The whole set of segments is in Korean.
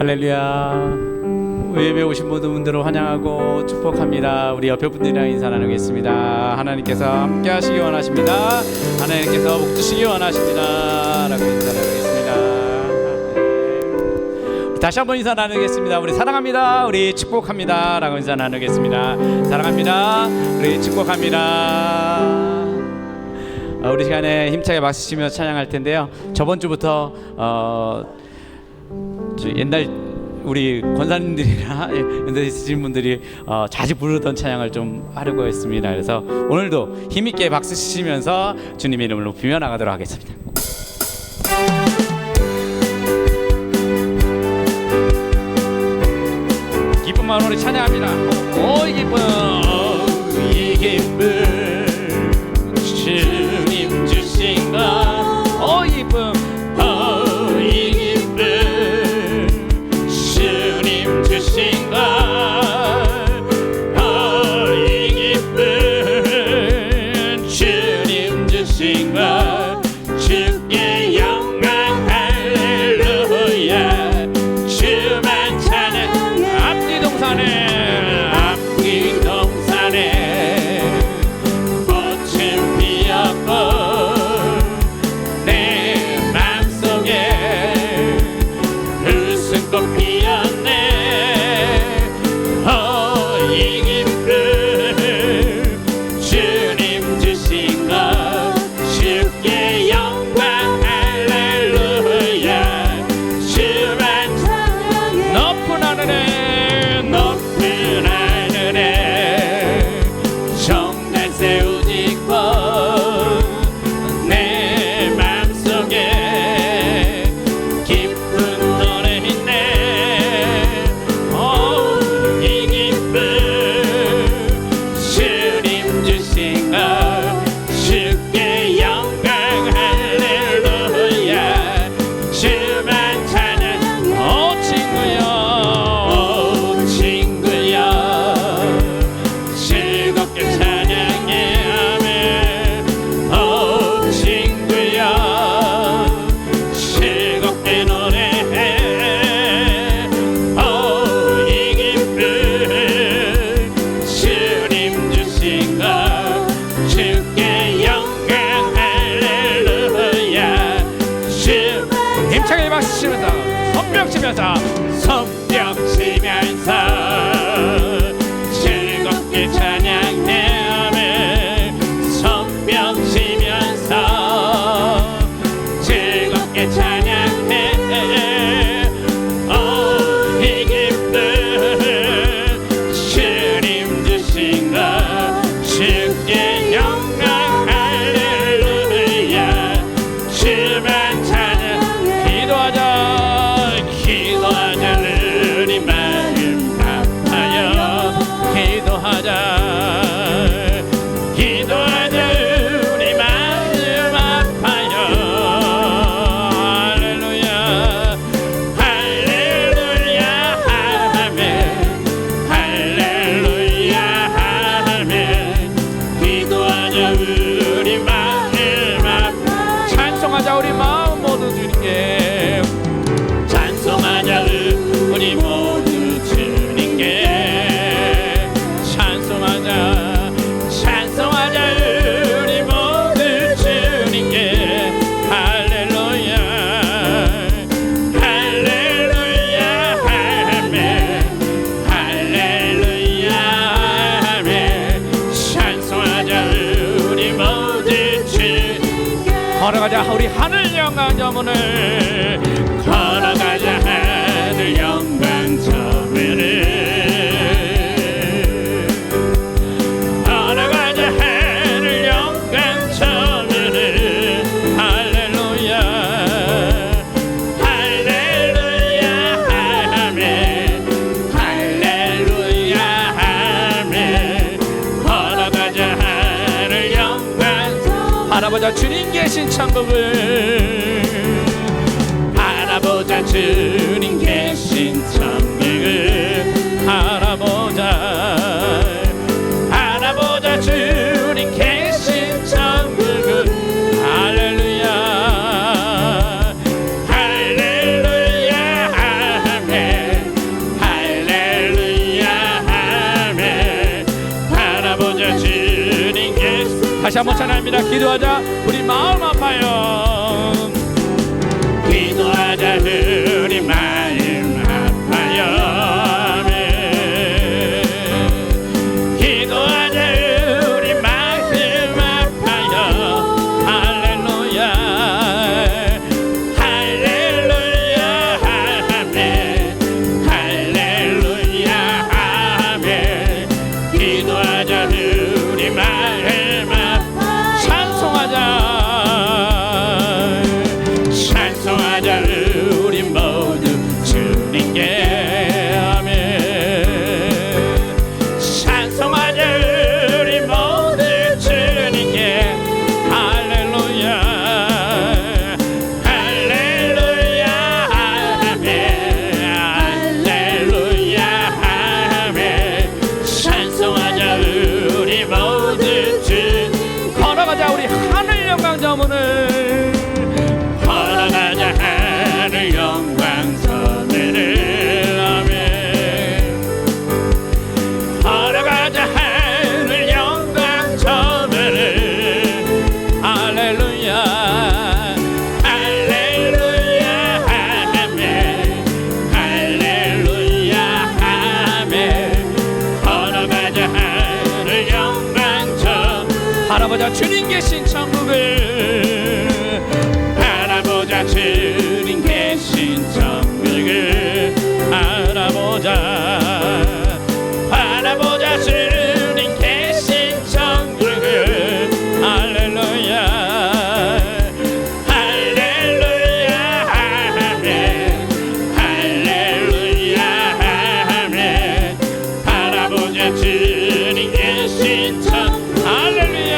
할렐루야. 예배 오신 모든 분들을 환영하고 축복합니다. 우리 옆에 분들이랑 인사 나누겠습니다. 하나님께서 함께 하시기 원하십니다. 하나님께서 복 주시기 원하십니다. 라고 인사 나누겠습니다. 다시 한번 인사 나누겠습니다. 우리 사랑합니다. 우리 축복합니다. 라고 인사 나누겠습니다. 사랑합니다. 우리 축복합니다. 우리 시간에 힘차게 박수 치며 찬양할 텐데요. 저번 주부터 옛날 우리 권사님들이나 연세 있으신 분들이 자주 부르던 찬양을 좀 하려고 했습니다. 그래서 오늘도 힘있게 박수 치시면서 주님의 이름을 높이며 나가도록 하겠습니다. 기쁜 마음으로 찬양합니다. 오, 이 기쁨, 이 기쁨, 주님 주신 것. 오, 이 기쁨, 이 기쁨, 주님 주신 것. 이 기쁨, 주님 주신 것. 주께 영광 할렐루야. 주만 찬양. 앞뒤 동산에 꽃은 피었고 내 맘속에 웃음꽃 피었네. 이 기쁨, 주님 주신 것. 주께 영광 할렐루야. 주만 찬양해. 높은 하늘에 높은 하늘에 정날 세우시고 내 맘속에 기쁜 노래 있네. 이 기쁨, 주님 주신 것. 주께 영광 할렐루야. 주만 찬양. 친구여 즐겁게 찬양해. 아멘. 친구여 즐겁게 노래해. 이 기쁨, 주님 주신 것. 주께 영광 할렐루야. 힘차게 박수 치면서 손뼉 치면서 즐겁게 찬양해. 아멘. 손뼉 치면서 즐겁게 찬양해. 이 기쁨, 주님 주신 것. 주께 영광 할렐루야. 주만 찬양. 기도하자 우리 마음 아파요. 기도하자 우리 마음 아파요. 할렐루야 할렐루야 아멘. 할렐루야 아멘. 기도하자 우리 마음 아파요. 찬송하자 우리 마음 모두 주님께. 찬송하자 우리 모두 주님께. 찬송하자 우리 모두 주님께. 할렐루야 할렐루야 아멘. 할렐루야 아멘. 찬송하자 우리 모두 주님께. 걸어가자 우리 하늘 영광 저문을. 걸어가자 하늘 영광 저문을. 걸어가자 하늘 영광 저문을. 할렐루야 할렐루야 아멘. 할렐루야 아멘. 걸어가자 하늘 영광. 바라보자 주님 계신 천국을. 바라보자 주님 계신 천국을. 바라보자 주님 계신 천국을. 할렐루야 할렐루야 아멘. 다시 한번 찬양합니다. 기도하자 우리 마음 아파요. 기도하자 우리 마음 아파요. 기도하자 우리 마음 아파요. 할렐루야 할렐루야 아멘 할렐루야 아멘. 기도하자 우리 마음 아파요. 찬송하자 우리 모두 주님께 아멘. 찬송하자 우리 모두 주님께 할렐루야 할렐루야 아멘 할렐루야 아멘. 찬송하자 우리 모두 주. 걸어가자 우리 하늘 영광 저 문을. 걸어가자 하늘 영광 저 문을 아멘. 걸어가자 하늘 영광 저 문을 할렐루야 할렐루야 아멘 할렐루야 아멘. 걸어가자 하늘 영광 저. 바라보자 주님 계신 천국을. 바라보자 주님 계신 천국을. 바라보자 바라보자 주님 계신 천국을. 할렐루야 할렐루야 아멘 할렐루야 아멘. 바라보자 주님 계신 천. 할렐루야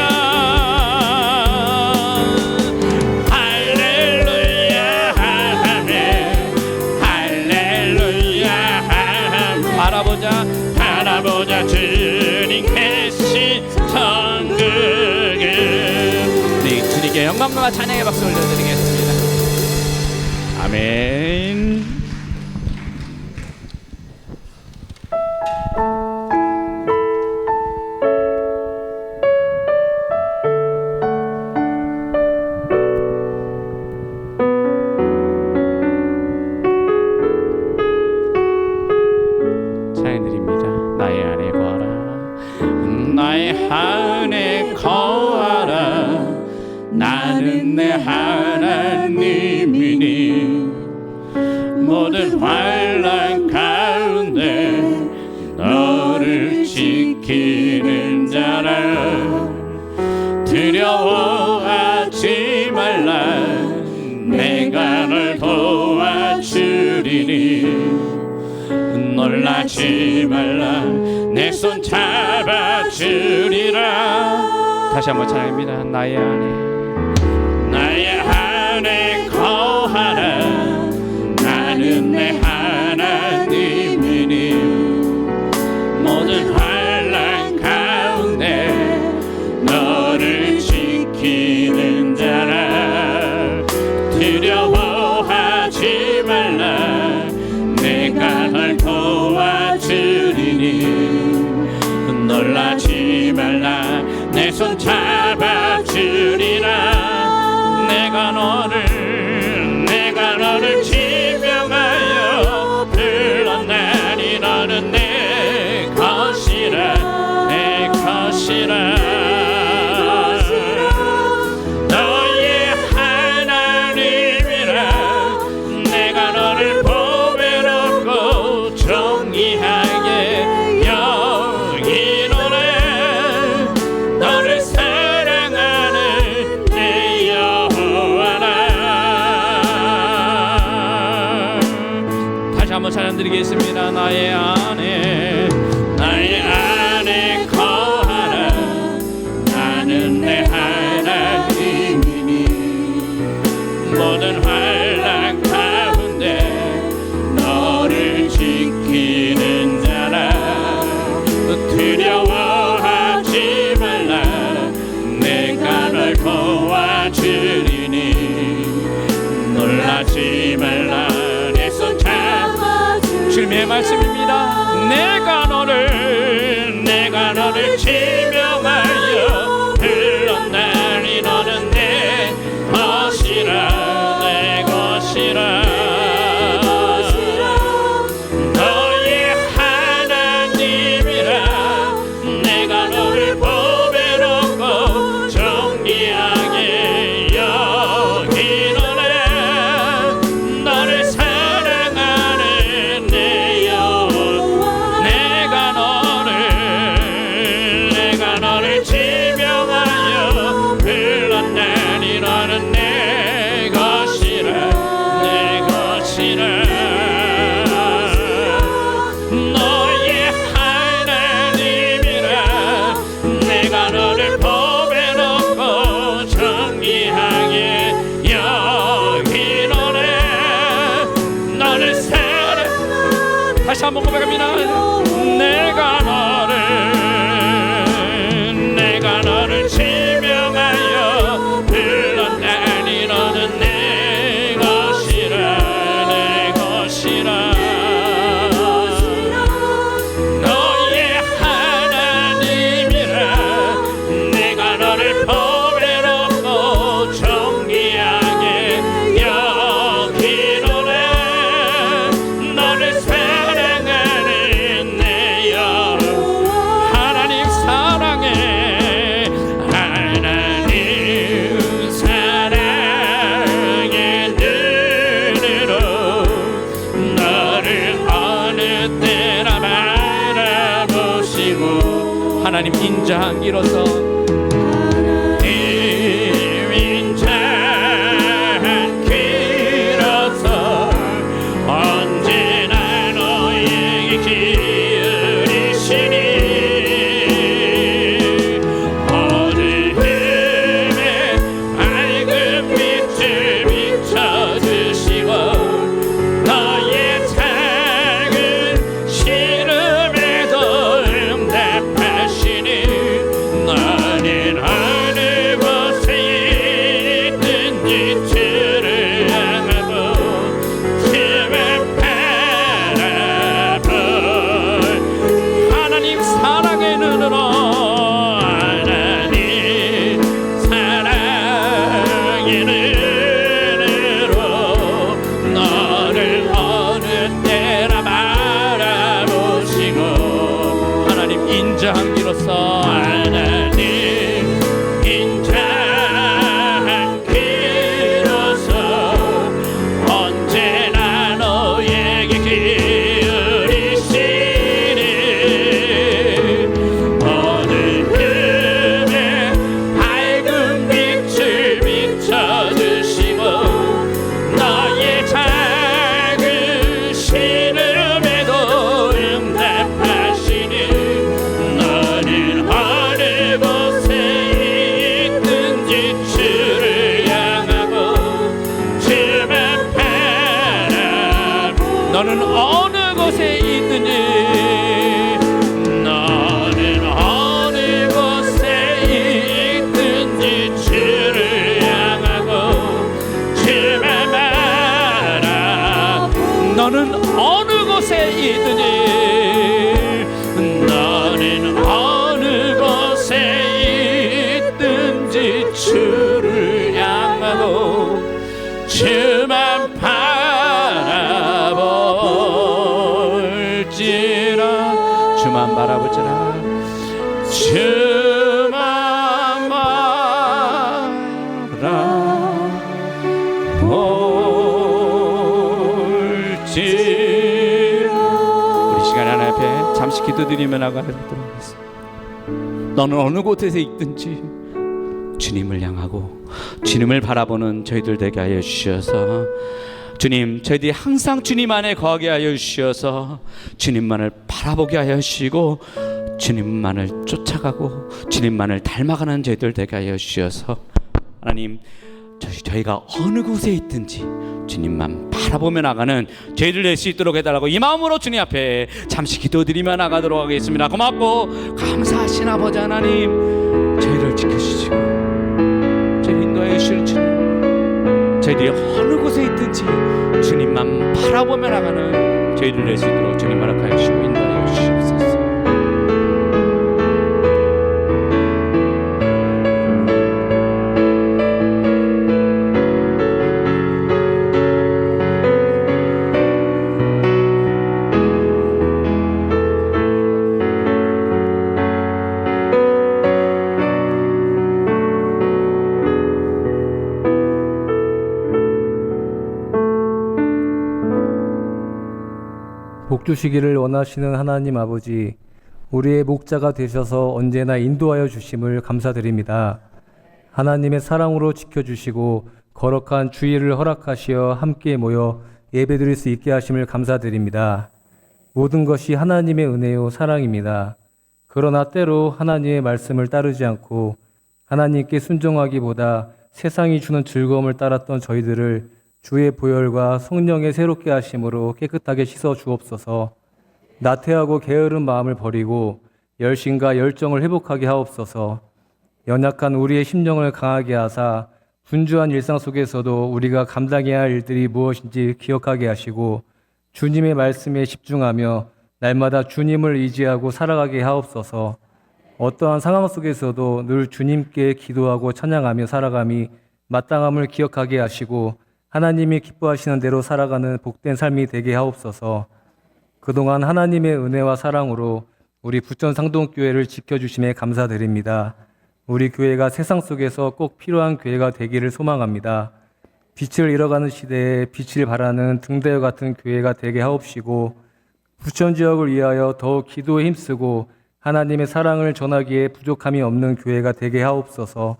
할렐루야 아멘 할렐루야 아멘. 바라보자 주님 계신 천국을. 네, 주님께 영광과 찬양의 박수 올려드리겠습니다. 아멘. 찬양드립니다. 나의 안에 거하라 나의 안에 거하라. 나는 내 하나님이니 모든 환난 가운데 너를 지키는 자라. 두려워하지 말라. 내가 널 도와주리니 놀라지 말라. 내 손 잡아주리라. 다시 한번 찬양합니다. 나의 안에 거하라. 나는 내 하나님이니 모든 환난 가운데 너를 지키는 자라. 두려워하지 말라. 내가 널 도와주리니 놀라지 말라. 내 손 잡아주리라. 내가 너를 지명하여 불렀나니 너는 내 것이라 내 것이라. 너의 하나님이라. 내가 너를 보배롭고 정의하게 여기노라. 너를 사랑하는 내 여호와라. 다시 한번 찬양드리겠습니다. 나의 안에 거하라. 나는 내 하나님이니 모든 환난 가운데 너를 지키는 자라. 두려워하지 말라. 내가 널 도와주리니 놀라지 말라. 내 손 잡아. 주님의 말씀입니다. 내가 너를 지명하여 불렀나. 다시 한번 고백합니다. 내가 너를 지명하여 불렀나니 너는 내 것이라 내 것이라 너의 하나님이라 내가 너를 보배롭고 존귀하게 여기노라 너를 사랑하는 내 영 하나님 사랑해 하나님 사랑의 눈으로 너를 어느 때나 바라보시고 하나님 인자하기로서 언제나 너에게 기울이시니 어두움에 밝은 빛을 비춰주시고 너의 작은 시름에도 응답하시니 나는 어느 곳에 있든지 주를 향하고 주만 바라볼 하나님 사랑의 눈으로 하나님 사랑의 눈으로 너를 어느 때나 바라보시고 하나님 인자하기로서 하나님 인자하기로서 언제나 너에게 기울이시니 어두움에 밝은 빛을 비춰주시고 너의 작은 시름에도 응답하시니 너는 어느 곳에 있든지 주를 향하고 주만 바라보 너는 어느 곳에 있든지 너는 어느 곳에 있든지 주를 향하고 주만 바라 너는 어느 곳에 있든지 너는 어느 곳에 있든지 주를 향하고 주만 바라볼지라 주만 바라볼지라 주만 바라볼지라 우리 시간 하나 앞에 잠시 기도드리며 나가도록 하겠습니다. 너는 어느 곳에서 있든지 주님을 향하고 주님을 바라보는 저희들 되게 하여 주셔서 주님 저희들이 항상 주님 안에 거하게 하여 주셔서 주님만을 바라보게 하여 주시고 주님만을 쫓아가고 주님만을 닮아가는 저희들 되게 하여 주셔서 하나님 저희가 어느 곳에 있든지 주님만 바라보며 나가는 저희들 될 수 있도록 해달라고 이 마음으로 주님 앞에 잠시 기도드리며 나가도록 하겠습니다. 고맙고 감사하신 아버지 하나님 저희를 지켜주시고 저희 인도해 주실 주님 저희들이 어느 곳에 있든지 주님만 바라보며 나가는 저희들 될 수 있도록 주님 허락하여 주시고 인도하여 주시옵소서. 복 주시기를 원하시는 하나님 아버지, 우리의 목자가 되셔서 언제나 인도하여 주심을 감사드립니다. 하나님의 사랑으로 지켜주시고 거룩한 주일을 허락하시어 함께 모여 예배드릴 수 있게 하심을 감사드립니다. 모든 것이 하나님의 은혜요 사랑입니다. 그러나 때로 하나님의 말씀을 따르지 않고 하나님께 순종하기보다 세상이 주는 즐거움을 따랐던 저희들을 주의 보혈과 성령의 새롭게 하심으로 깨끗하게 씻어 주옵소서. 나태하고 게으른 마음을 버리고 열심과 열정을 회복하게 하옵소서. 연약한 우리의 심령을 강하게 하사 분주한 일상 속에서도 우리가 감당해야 할 일들이 무엇인지 기억하게 하시고 주님의 말씀에 집중하며 날마다 주님을 의지하고 살아가게 하옵소서. 어떠한 상황 속에서도 늘 주님께 기도하고 찬양하며 살아감이 마땅함을 기억하게 하시고 하나님이 기뻐하시는 대로 살아가는 복된 삶이 되게 하옵소서. 그동안 하나님의 은혜와 사랑으로 우리 부천 상동교회를 지켜주심에 감사드립니다. 우리 교회가 세상 속에서 꼭 필요한 교회가 되기를 소망합니다. 빛을 잃어가는 시대에 빛을 발하는 등대와 같은 교회가 되게 하옵시고 부천 지역을 위하여 더욱 기도에 힘쓰고 하나님의 사랑을 전하기에 부족함이 없는 교회가 되게 하옵소서.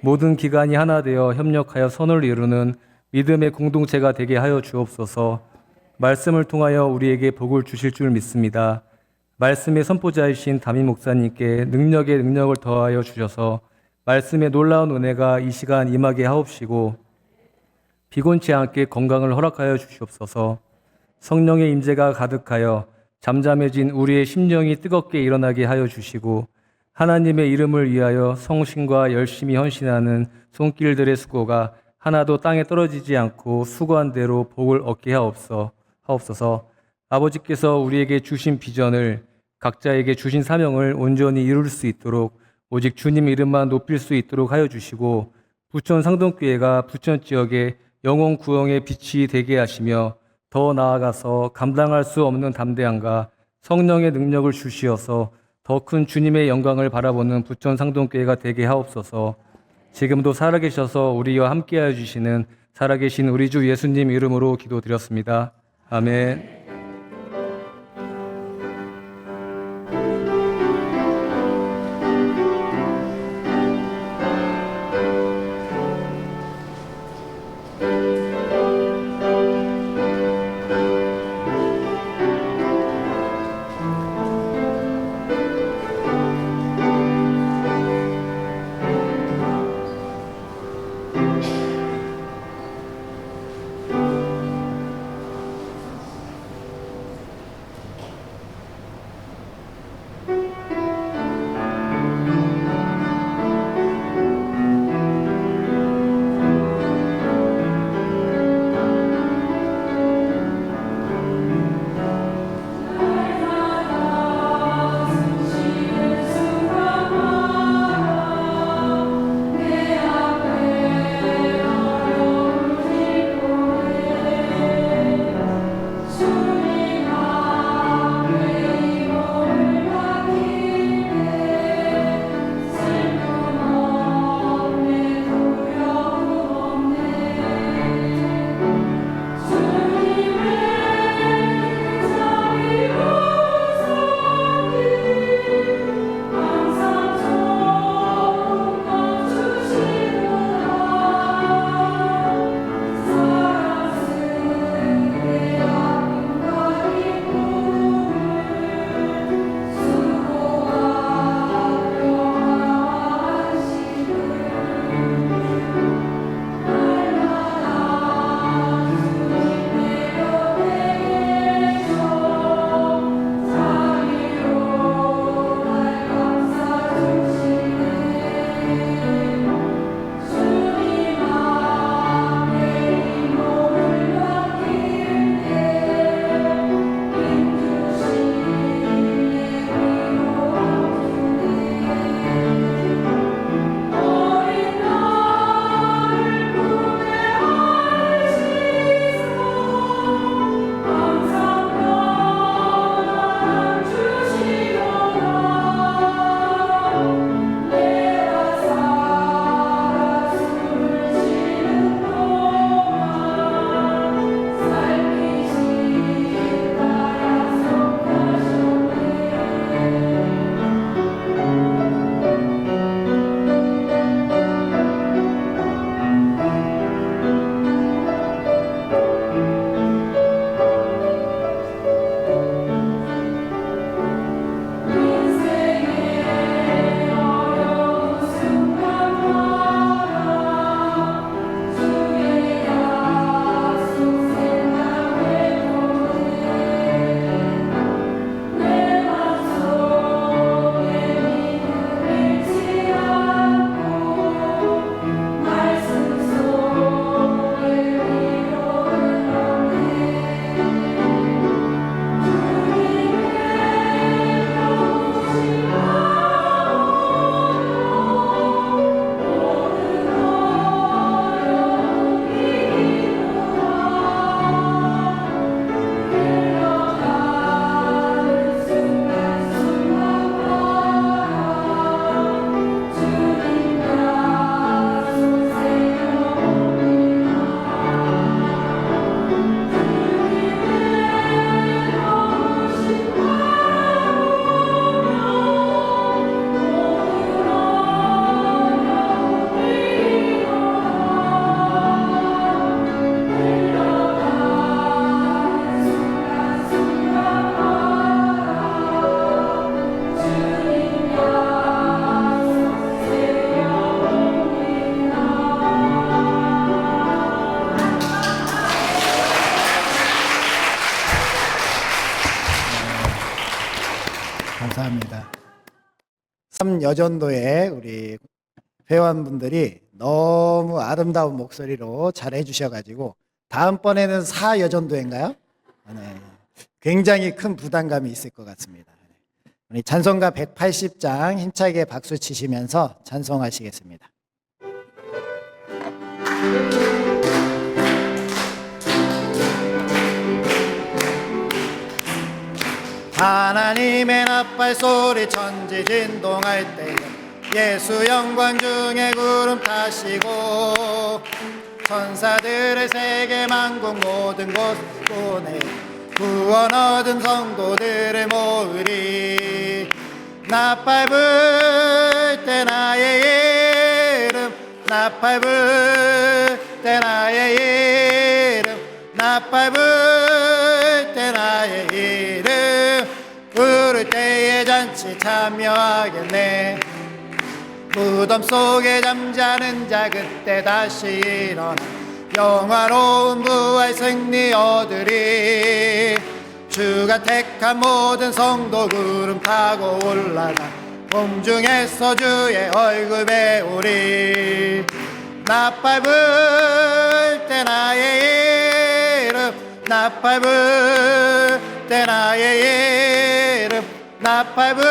모든 기관이 하나 되어 협력하여 선을 이루는 믿음의 공동체가 되게 하여 주옵소서. 말씀을 통하여 우리에게 복을 주실 줄 믿습니다. 말씀의 선포자이신 담임 목사님께 능력에 능력을 더하여 주셔서 말씀의 놀라운 은혜가 이 시간 임하게 하옵시고 피곤치 않게 건강을 허락하여 주시옵소서. 성령의 임재가 가득하여 잠잠해진 우리의 심령이 뜨겁게 일어나게 하여 주시고 하나님의 이름을 위하여 성신과 열심히 헌신하는 손길들의 수고가 하나도 땅에 떨어지지 않고 수고한 대로 복을 얻게 하옵소서. 아버지께서 우리에게 주신 비전을 각자에게 주신 사명을 온전히 이룰 수 있도록 오직 주님 이름만 높일 수 있도록 하여 주시고 부천 상동교회가 부천 지역의 영혼 구원의 빛이 되게 하시며 더 나아가서 감당할 수 없는 담대함과 성령의 능력을 주시어서 더 큰 주님의 영광을 바라보는 부천 상동교회가 되게 하옵소서. 지금도 살아계셔서 우리와 함께하여 주시는 살아계신 우리 주 예수님 이름으로 기도드렸습니다. 아멘. 여전도의 우리 회원분들이 너무 아름다운 목소리로 잘 해주셔가지고 다음번에는 사여전도인가요? 네. 굉장히 큰 부담감이 있을 것 같습니다. 우리 찬송가 180장 힘차게 박수 치시면서 찬송하시겠습니다. 하나님의 나팔 소리 천지 진동할 때 예수 영광 중에 구름 타시고 천사들의 세계 만국 모든 곳 보내 구원 얻은 성도들을 모으리. 나팔 불 때 나의 이름 나팔 불 때 나의 이름 나팔 불 때 나의 이름 부를 때의 잔치 참여하겠네. 무덤 속에 잠자는 자 그때 다시 일어나 영화로운 부활 승리 얻으리. 주가 택한 모든 성도 구름 타고 올라가 공중에서 주의 얼굴 배우리. 나팔 불 때 나의 이름 나팔 불 때 나의 이름 나팔 불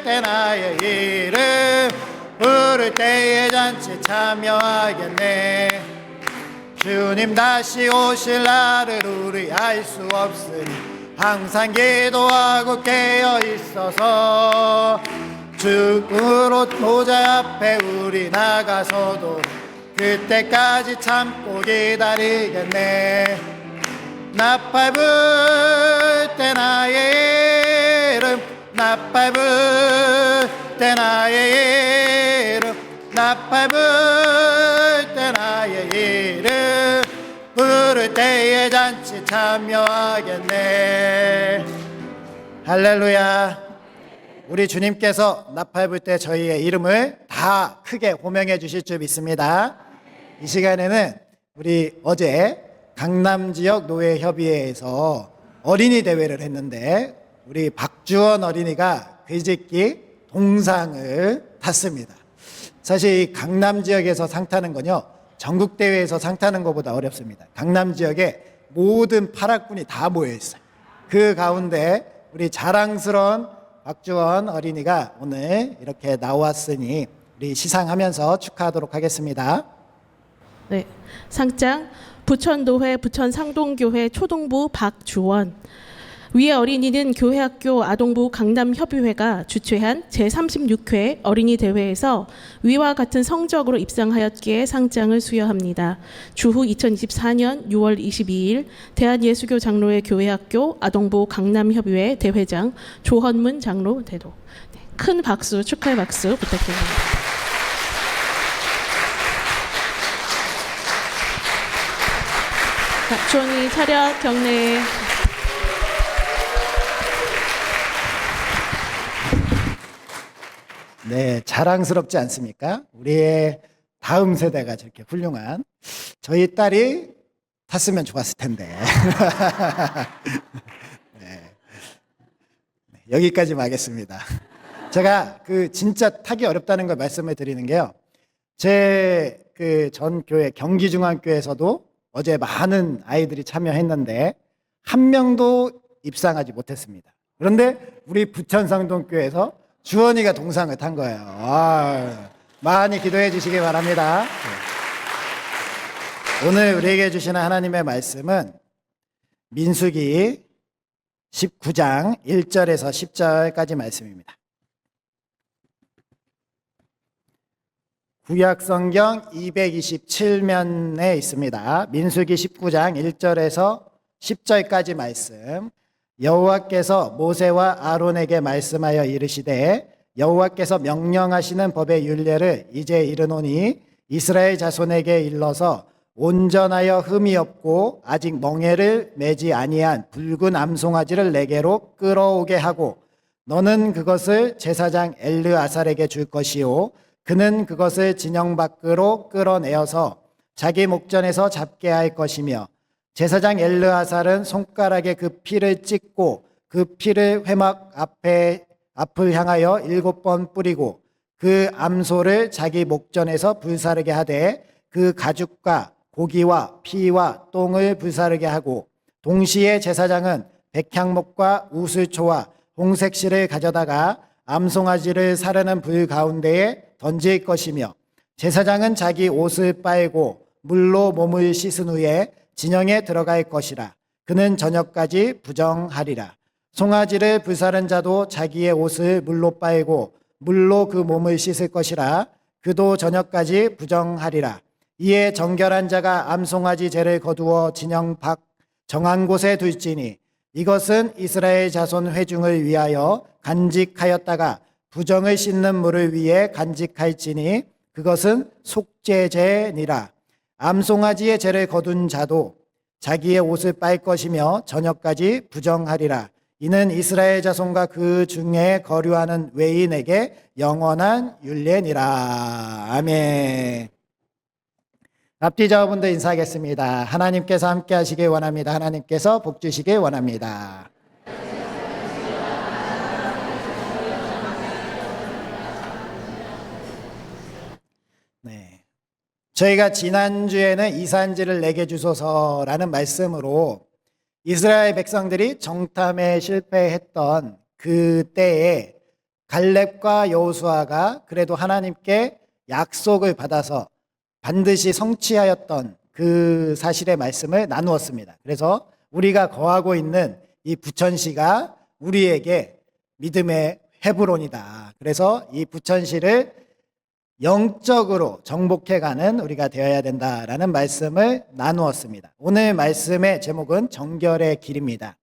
때 나의 이름 부를 때의 잔치 참여하겠네. 주님 다시 오실 날을 우리 알 수 없으니 항상 기도하고 깨어 있어서 주으로 보좌 앞에 우리 나가서도 그때까지 참고 기다리겠네. 나팔 불 때 나의 이름 나팔 불 때 나의 이름 나팔 불 때 나의 이름 부를 때의 잔치 참여하겠네. 할렐루야. 우리 주님께서 나팔 불 때 저희의 이름을 다 크게 호명해 주실 줄 믿습니다. 이 시간에는 우리 어제 강남 지역 노예협의회에서 어린이 대회를 했는데 우리 박주원 어린이가 괴짓기 동상을 탔습니다. 사실 이 강남 지역에서 상 타는 건요 전국 대회에서 상 타는 것보다 어렵습니다. 강남 지역에 모든 파락군이 다 모여 있어요. 그 가운데 우리 자랑스러운 박주원 어린이가 오늘 이렇게 나왔으니 우리 시상하면서 축하하도록 하겠습니다. 네, 상장 부천도회 부천상동교회 초동부 박주원. 위의 어린이는 교회학교 아동부 강남협의회가 주최한 제36회 어린이 대회에서 위와 같은 성적으로 입상하였기에 상장을 수여합니다. 주후 2024년 6월 22일 대한예수교 장로회 교회학교 아동부 강남협의회 대회장 조헌문 장로 대도. 네, 큰 박수, 축하의 박수 부탁드립니다. 주원이 차렷 경례. 네, 자랑스럽지 않습니까? 우리의 다음 세대가 저렇게 훌륭한 저희 딸이 탔으면 좋았을 텐데. 네. 여기까지만 하겠습니다. 제가 진짜 타기 어렵다는 걸 말씀을 드리는 게요. 제 전 교회 경기중앙교회에서도 어제 많은 아이들이 참여했는데 한 명도 입상하지 못했습니다. 그런데 우리 부천상동교회에서 주원이가 동상을 탄 거예요. 많이 기도해 주시기 바랍니다. 오늘 우리에게 주시는 하나님의 말씀은 민수기 19장 1절에서 10절까지 말씀입니다. 구약성경 227면에 있습니다. 민수기 19장 1절에서 10절까지 말씀. 여호와께서 모세와 아론에게 말씀하여 이르시되 여호와께서 명령하시는 법의 율례를 이제 이르노니 이스라엘 자손에게 일러서 온전하여 흠이 없고 아직 멍에를 매지 아니한 붉은 암송아지를 내게로 끌어오게 하고 너는 그것을 제사장 엘르아살에게 줄 것이요 그는 그것을 진영 밖으로 끌어내어서 자기 목전에서 잡게 할 것이며 제사장 엘르아살은 손가락에 그 피를 찍고 그 피를 회막 앞에 앞을 향하여 7번 뿌리고 그 암소를 자기 목전에서 불사르게 하되 그 가죽과 고기와 피와 똥을 불사르게 하고 동시에 제사장은 백향목과 우슬초와 홍색 실을 가져다가 암송아지를 사르는 불 가운데에 던질 것이며 제사장은 자기 옷을 빨고 물로 몸을 씻은 후에 진영에 들어갈 것이라. 그는 저녁까지 부정하리라. 송아지를 불사른 자도 자기의 옷을 물로 빨고 물로 그 몸을 씻을 것이라. 그도 저녁까지 부정하리라. 이에 정결한 자가 암송아지 죄를 거두어 진영 밖 정한 곳에 둘지니 이것은 이스라엘 자손 회중을 위하여 간직하였다가 부정을 씻는 물을 위해 간직할지니 그것은 속죄제니라. 암송아지의 죄를 거둔 자도 자기의 옷을 빨 것이며 저녁까지 부정하리라. 이는 이스라엘 자손과 그 중에 거류하는 외인에게 영원한 율례니라. 아멘. 앞뒤 자분들 인사하겠습니다. 하나님께서 함께 하시길 원합니다. 하나님께서 복 주시길 원합니다. 네. 저희가 지난주에는 이산지를 내게 주소서라는 말씀으로 이스라엘 백성들이 정탐에 실패했던 그때에 갈렙과 여호수아가 그래도 하나님께 약속을 받아서 반드시 성취하였던 그 사실의 말씀을 나누었습니다. 그래서 우리가 거하고 있는 이 부천시가 우리에게 믿음의 헤브론이다. 그래서 이 부천시를 영적으로 정복해가는 우리가 되어야 된다라는 말씀을 나누었습니다. 오늘 말씀의 제목은 정결의 길입니다.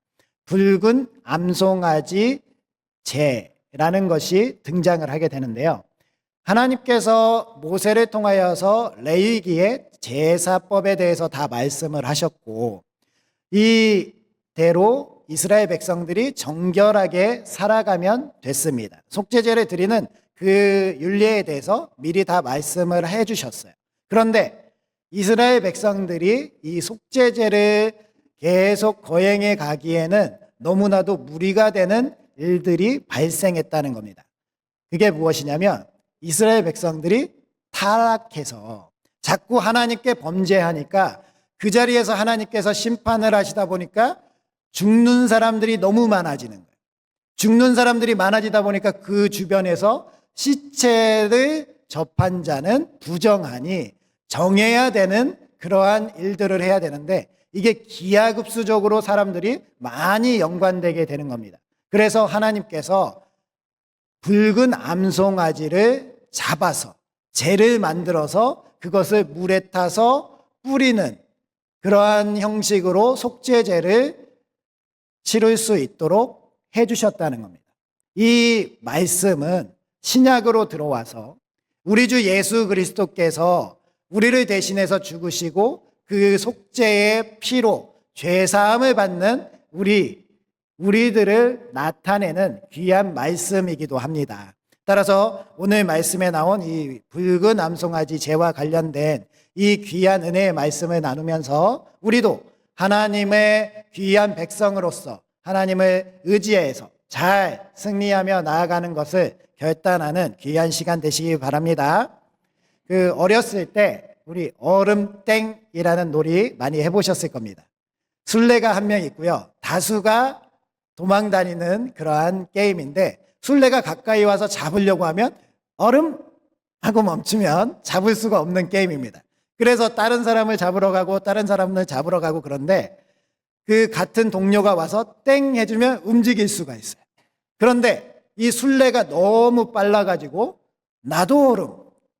붉은 암송아지 제라는 것이 등장을 하게 되는데요. 하나님께서 모세를 통하여서 레위기의 제사법에 대해서 다 말씀을 하셨고 이대로 이스라엘 백성들이 정결하게 살아가면 됐습니다. 속죄제를 드리는 그 율례에 대해서 미리 다 말씀을 해 주셨어요. 그런데 이스라엘 백성들이 이 속죄제를 계속 거행해 가기에는 너무나도 무리가 되는 일들이 발생했다는 겁니다. 그게 무엇이냐면 이스라엘 백성들이 타락해서 자꾸 하나님께 범죄하니까 그 자리에서 하나님께서 심판을 하시다 보니까 죽는 사람들이 너무 많아지는 거예요. 죽는 사람들이 많아지다 보니까 그 주변에서 시체를 접한 자는 부정하니 정해야 되는 그러한 일들을 해야 되는데 이게 기하급수적으로 사람들이 많이 연관되게 되는 겁니다. 그래서 하나님께서 붉은 암송아지를 잡아서 재를 만들어서 그것을 물에 타서 뿌리는 그러한 형식으로 속죄제를 치를 수 있도록 해주셨다는 겁니다. 이 말씀은 신약으로 들어와서 우리 주 예수 그리스도께서 우리를 대신해서 죽으시고 그 속죄의 피로 죄사함을 받는 우리들을 나타내는 귀한 말씀이기도 합니다. 따라서 오늘 말씀에 나온 이 붉은 암송아지 제와 관련된 이 귀한 은혜의 말씀을 나누면서 우리도 하나님의 귀한 백성으로서 하나님을 의지해서 잘 승리하며 나아가는 것을 결단하는 귀한 시간 되시기 바랍니다. 어렸을 때 우리 얼음땡이라는 놀이 많이 해보셨을 겁니다. 술래가 한 명 있고요. 다수가 도망 다니는 그러한 게임인데 술래가 가까이 와서 잡으려고 하면 얼음 하고 멈추면 잡을 수가 없는 게임입니다. 그래서 다른 사람을 잡으러 가고 다른 사람을 잡으러 가고 그런데 그 같은 동료가 와서 땡 해주면 움직일 수가 있어요. 그런데 이 술래가 너무 빨라가지고 나도 얼음,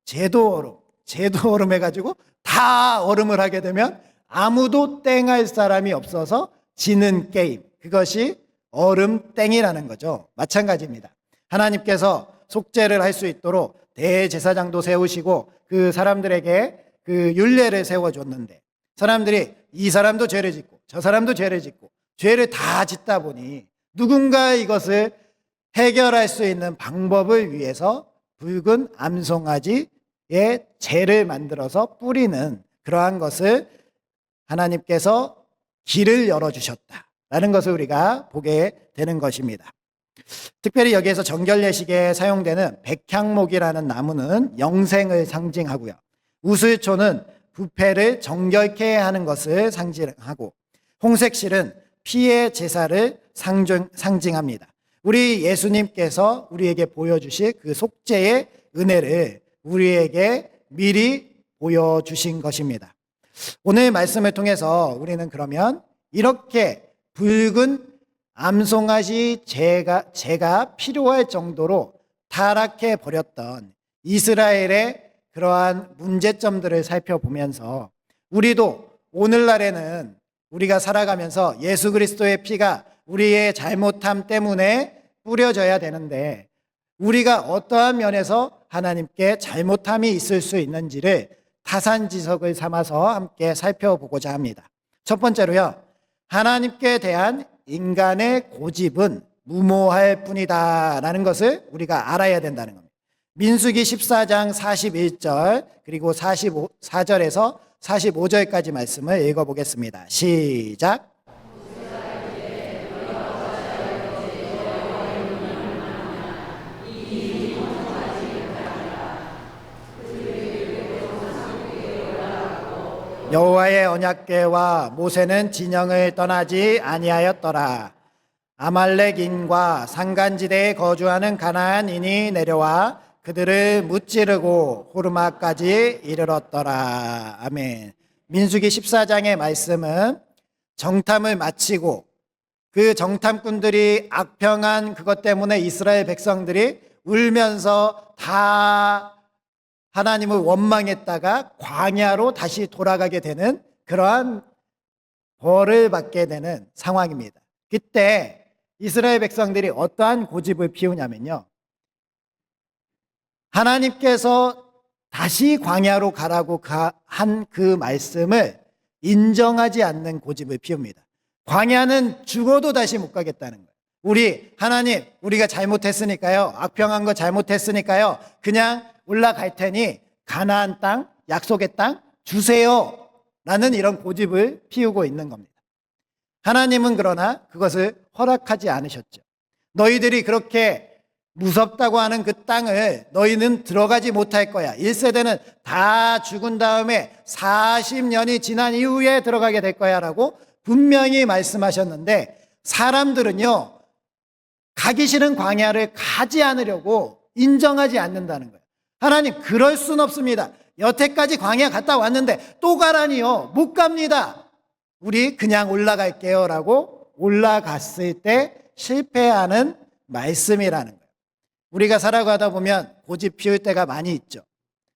쟤도 얼음 해가지고 다 얼음을 하게 되면 아무도 땡할 사람이 없어서 지는 게임. 그것이 얼음땡이라는 거죠. 마찬가지입니다. 하나님께서 속죄를 할 수 있도록 대제사장도 세우시고 그 사람들에게 그 율례를 세워줬는데 사람들이 이 사람도 죄를 짓고 저 사람도 죄를 짓고 죄를 다 짓다 보니 누군가 이것을 해결할 수 있는 방법을 위해서 붉은 암송아지의 재를 만들어서 뿌리는 그러한 것을 하나님께서 길을 열어주셨다라는 것을 우리가 보게 되는 것입니다. 특별히 여기에서 정결 예식에 사용되는 백향목이라는 나무는 영생을 상징하고요. 우슬초는 부패를 정결케 하는 것을 상징하고, 홍색실은 피의 제사를 상징합니다. 우리 예수님께서 우리에게 보여주실 그 속죄의 은혜를 우리에게 미리 보여주신 것입니다. 오늘 말씀을 통해서 우리는 그러면 이렇게 붉은 암송아지 제가 필요할 정도로 타락해 버렸던 이스라엘의 그러한 문제점들을 살펴보면서, 우리도 오늘날에는 우리가 살아가면서 예수 그리스도의 피가 우리의 잘못함 때문에 뿌려져야 되는데, 우리가 어떠한 면에서 하나님께 잘못함이 있을 수 있는지를 타산지석을 삼아서 함께 살펴보고자 합니다. 첫 번째로요, 하나님께 대한 인간의 고집은 무모할 뿐이다 라는 것을 우리가 알아야 된다는 겁니다. 민수기 14장 41절 그리고 44절에서 45절까지 말씀을 읽어보겠습니다. 시작. 여호와의 언약궤와 모세는 진영을 떠나지 아니하였더라. 아말렉인과 산간지대에 거주하는 가나안인이 내려와 그들을 무찌르고 호르마까지 이르렀더라. 아멘. 민수기 14장의 말씀은 정탐을 마치고 그 정탐꾼들이 악평한 그것 때문에 이스라엘 백성들이 울면서 다 하나님을 원망했다가 광야로 다시 돌아가게 되는 그러한 벌을 받게 되는 상황입니다. 그때 이스라엘 백성들이 어떠한 고집을 피우냐면요, 하나님께서 다시 광야로 가라고 한 그 말씀을 인정하지 않는 고집을 피웁니다. 광야는 죽어도 다시 못 가겠다는 거예요. 하나님, 우리가 잘못했으니까요, 악평한 거 잘못했으니까요, 그냥 올라갈 테니 가나안 땅, 약속의 땅 주세요 라는 이런 고집을 피우고 있는 겁니다. 하나님은 그러나 그것을 허락하지 않으셨죠. 너희들이 그렇게 무섭다고 하는 그 땅을 너희는 들어가지 못할 거야. 1세대는 다 죽은 다음에 40년이 지난 이후에 들어가게 될 거야 라고 분명히 말씀하셨는데, 사람들은요, 가기 싫은 광야를 가지 않으려고 인정하지 않는다는 거예요. 하나님, 그럴 순 없습니다. 여태까지 광야 갔다 왔는데 또 가라니요? 못 갑니다. 우리 그냥 올라갈게요 라고 올라갔을 때 실패하는 말씀이라는 거예요. 우리가 살아가다 보면 고집 피울 때가 많이 있죠.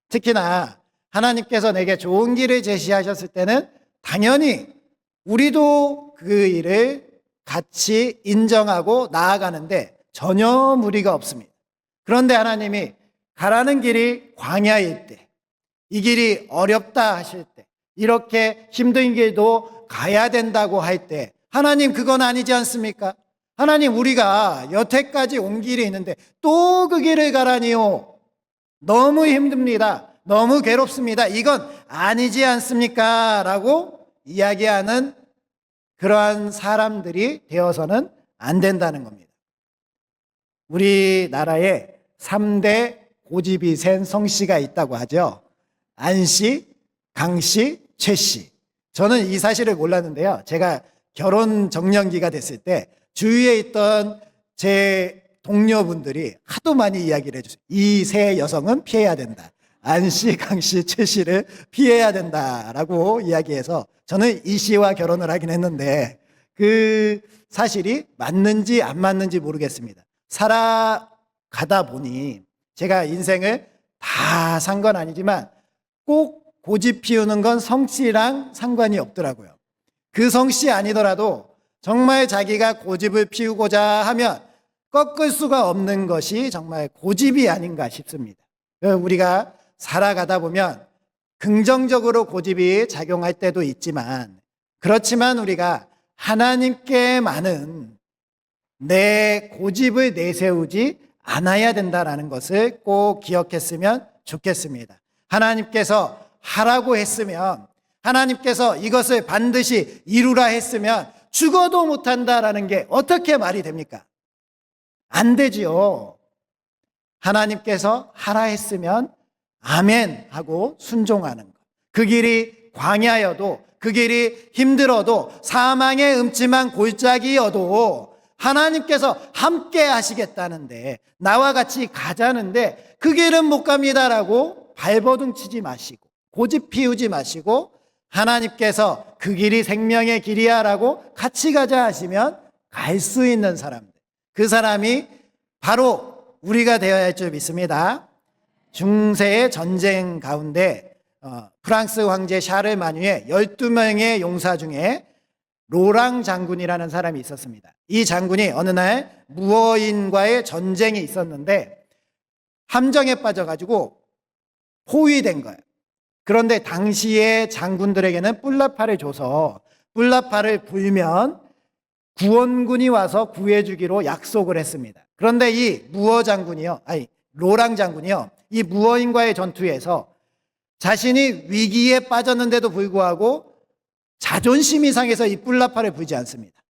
특히나 하나님께서 내게 좋은 길을 제시하셨을 때는 당연히 우리도 그 일을 같이 인정하고 나아가는데 전혀 무리가 없습니다. 그런데 하나님이 가라는 길이 광야일 때, 이 길이 어렵다 하실 때, 이렇게 힘든 길도 가야 된다고 할 때, 하나님 그건 아니지 않습니까? 하나님, 우리가 여태까지 온 길이 있는데 또 그 길을 가라니요? 너무 힘듭니다. 너무 괴롭습니다. 이건 아니지 않습니까? 라고 이야기하는 그러한 사람들이 되어서는 안 된다는 겁니다. 우리나라에 3대 고집이 센 성씨가 있다고 하죠. 안씨, 강씨, 최씨. 저는 이 사실을 몰랐는데요, 제가 결혼 정년기가 됐을 때 주위에 있던 제 동료분들이 하도 많이 이야기를 해주세요. 이 세 여성은 피해야 된다. 안씨, 강씨, 최씨를 피해야 된다라고 이야기해서 저는 이 씨와 결혼을 하긴 했는데 그 사실이 맞는지 안 맞는지 모르겠습니다. 살아가다 보니 제가 인생을 다 산 건 아니지만 꼭 고집 피우는 건 성씨랑 상관이 없더라고요. 그 성씨 아니더라도 정말 자기가 고집을 피우고자 하면 꺾을 수가 없는 것이 정말 고집이 아닌가 싶습니다. 우리가 살아가다 보면 긍정적으로 고집이 작용할 때도 있지만, 그렇지만 우리가 하나님께만은 내 고집을 내세우지 않아야 된다는 것을 꼭 기억했으면 좋겠습니다. 하나님께서 하라고 했으면, 하나님께서 이것을 반드시 이루라 했으면 죽어도 못한다라는 게 어떻게 말이 됩니까? 안 되지요. 하나님께서 하라 했으면 아멘 하고 순종하는 것. 그 길이 광야여도, 그 길이 힘들어도, 사망의 음침한 골짜기여도 하나님께서 함께 하시겠다는데, 나와 같이 가자는데 그 길은 못 갑니다라고 발버둥 치지 마시고, 고집 피우지 마시고, 하나님께서 그 길이 생명의 길이야라고 같이 가자 하시면 갈 수 있는 사람들, 그 사람이 바로 우리가 되어야 할 줄 믿습니다. 중세의 전쟁 가운데 프랑스 황제 샤르마뉴의 12명의 용사 중에 로랑 장군이라는 사람이 있었습니다. 이 장군이 어느 날 무어인과의 전쟁이 있었는데 함정에 빠져가지고 포위된 거예요. 그런데 당시의 장군들에게는 뿔나파를 줘서 뿔나파를 불면 구원군이 와서 구해주기로 약속을 했습니다. 그런데 이 로랑 장군이요, 이 무어인과의 전투에서 자신이 위기에 빠졌는데도 불구하고 자존심이 상해서 이 뿔나파를 불지 않습니다.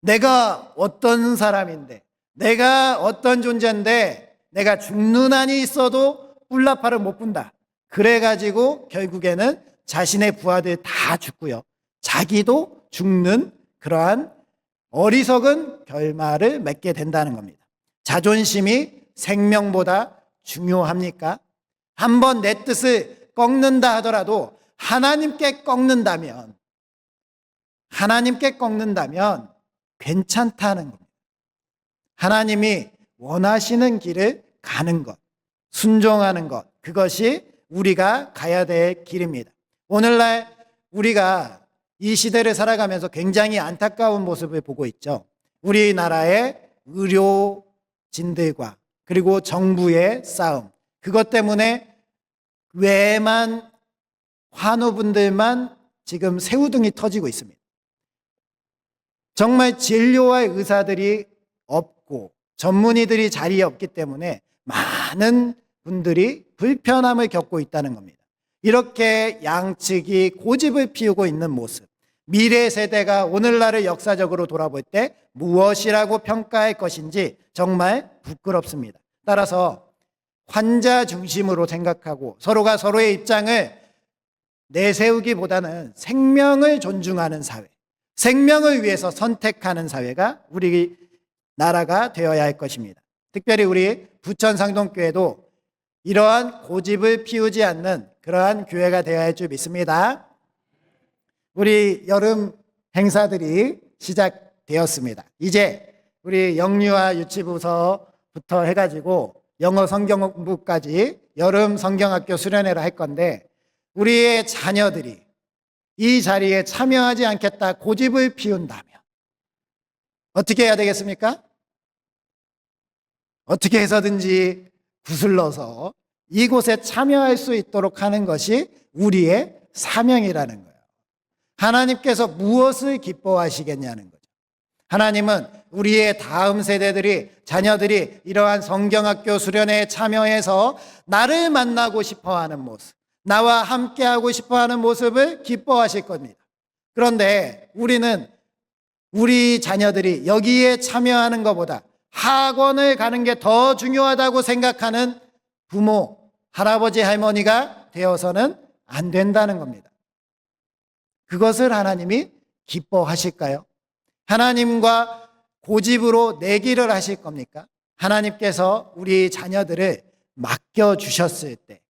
내가 어떤 사람인데, 내가 어떤 존재인데, 내가 죽는 한이 있어도 뿔나파를 못 분다. 그래가지고 결국에는 자신의 부하들 다 죽고요, 자기도 죽는 그러한 어리석은 결말을 맺게 된다는 겁니다. 자존심이 생명보다 중요합니까? 한번 내 뜻을 꺾는다 하더라도 하나님께 꺾는다면 괜찮다는 겁니다. 하나님이 원하시는 길을 가는 것, 순종하는 것, 그것이 우리가 가야 될 길입니다. 오늘날 우리가 이 시대를 살아가면서 굉장히 안타까운 모습을 보고 있죠. 우리나라의 의료진들과 그리고 정부의 싸움, 그것 때문에 외만 환우분들만 지금 새우등이 터지고 있습니다. 정말 진료할 의사들이 없고 전문의들이 자리에 없기 때문에 많은 분들이 불편함을 겪고 있다는 겁니다. 이렇게 양측이 고집을 피우고 있는 모습, 미래 세대가 오늘날을 역사적으로 돌아볼 때 무엇이라고 평가할 것인지 정말 부끄럽습니다. 따라서 환자 중심으로 생각하고 서로가 서로의 입장을 내세우기보다는 생명을 존중하는 사회, 생명을 위해서 선택하는 사회가 우리 나라가 되어야 할 것입니다. 특별히 우리 부천상동교회도 이러한 고집을 피우지 않는 그러한 교회가 되어야 할 줄 믿습니다. 우리 여름 행사들이 시작되었습니다. 이제 우리 영유아 유치부서부터 해가지고 영어 성경부까지 여름 성경학교 수련회를 할 건데, 우리의 자녀들이 이 자리에 참여하지 않겠다 고집을 피운다면 어떻게 해야 되겠습니까? 어떻게 해서든지 구슬러서 이곳에 참여할 수 있도록 하는 것이 우리의 사명이라는 거예요. 하나님께서 무엇을 기뻐하시겠냐는 거죠. 하나님은 우리의 다음 세대들이, 자녀들이 이러한 성경학교 수련회에 참여해서 나를 만나고 싶어하는 모습, 나와 함께하고 싶어하는 모습을 기뻐하실 겁니다. 그런데 우리는 우리 자녀들이 여기에 참여하는 것보다 학원을 가는 게 더 중요하다고 생각하는 부모, 할아버지, 할머니가 되어서는 안 된다는 겁니다. 그것을 하나님이 기뻐하실까요? 하나님과 고집으로 내기를 하실 겁니까? 하나님께서 우리 자녀들을 맡겨주셨을 때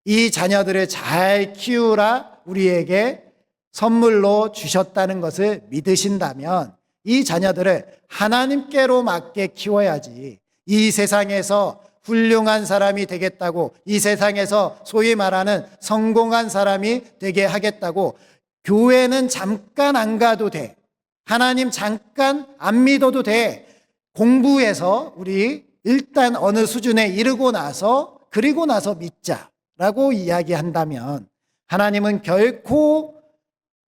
이 자녀들을 잘 키우라 우리에게 선물로 주셨다는 것을 믿으신다면 이 자녀들을 하나님께로 맞게 키워야지, 이 세상에서 훌륭한 사람이 되겠다고, 이 세상에서 소위 말하는 성공한 사람이 되게 하겠다고 교회는 잠깐 안 가도 돼, 하나님 잠깐 안 믿어도 돼, 공부해서 우리 일단 어느 수준에 이르고 나서 그리고 나서 믿자라고 이야기한다면 하나님은 결코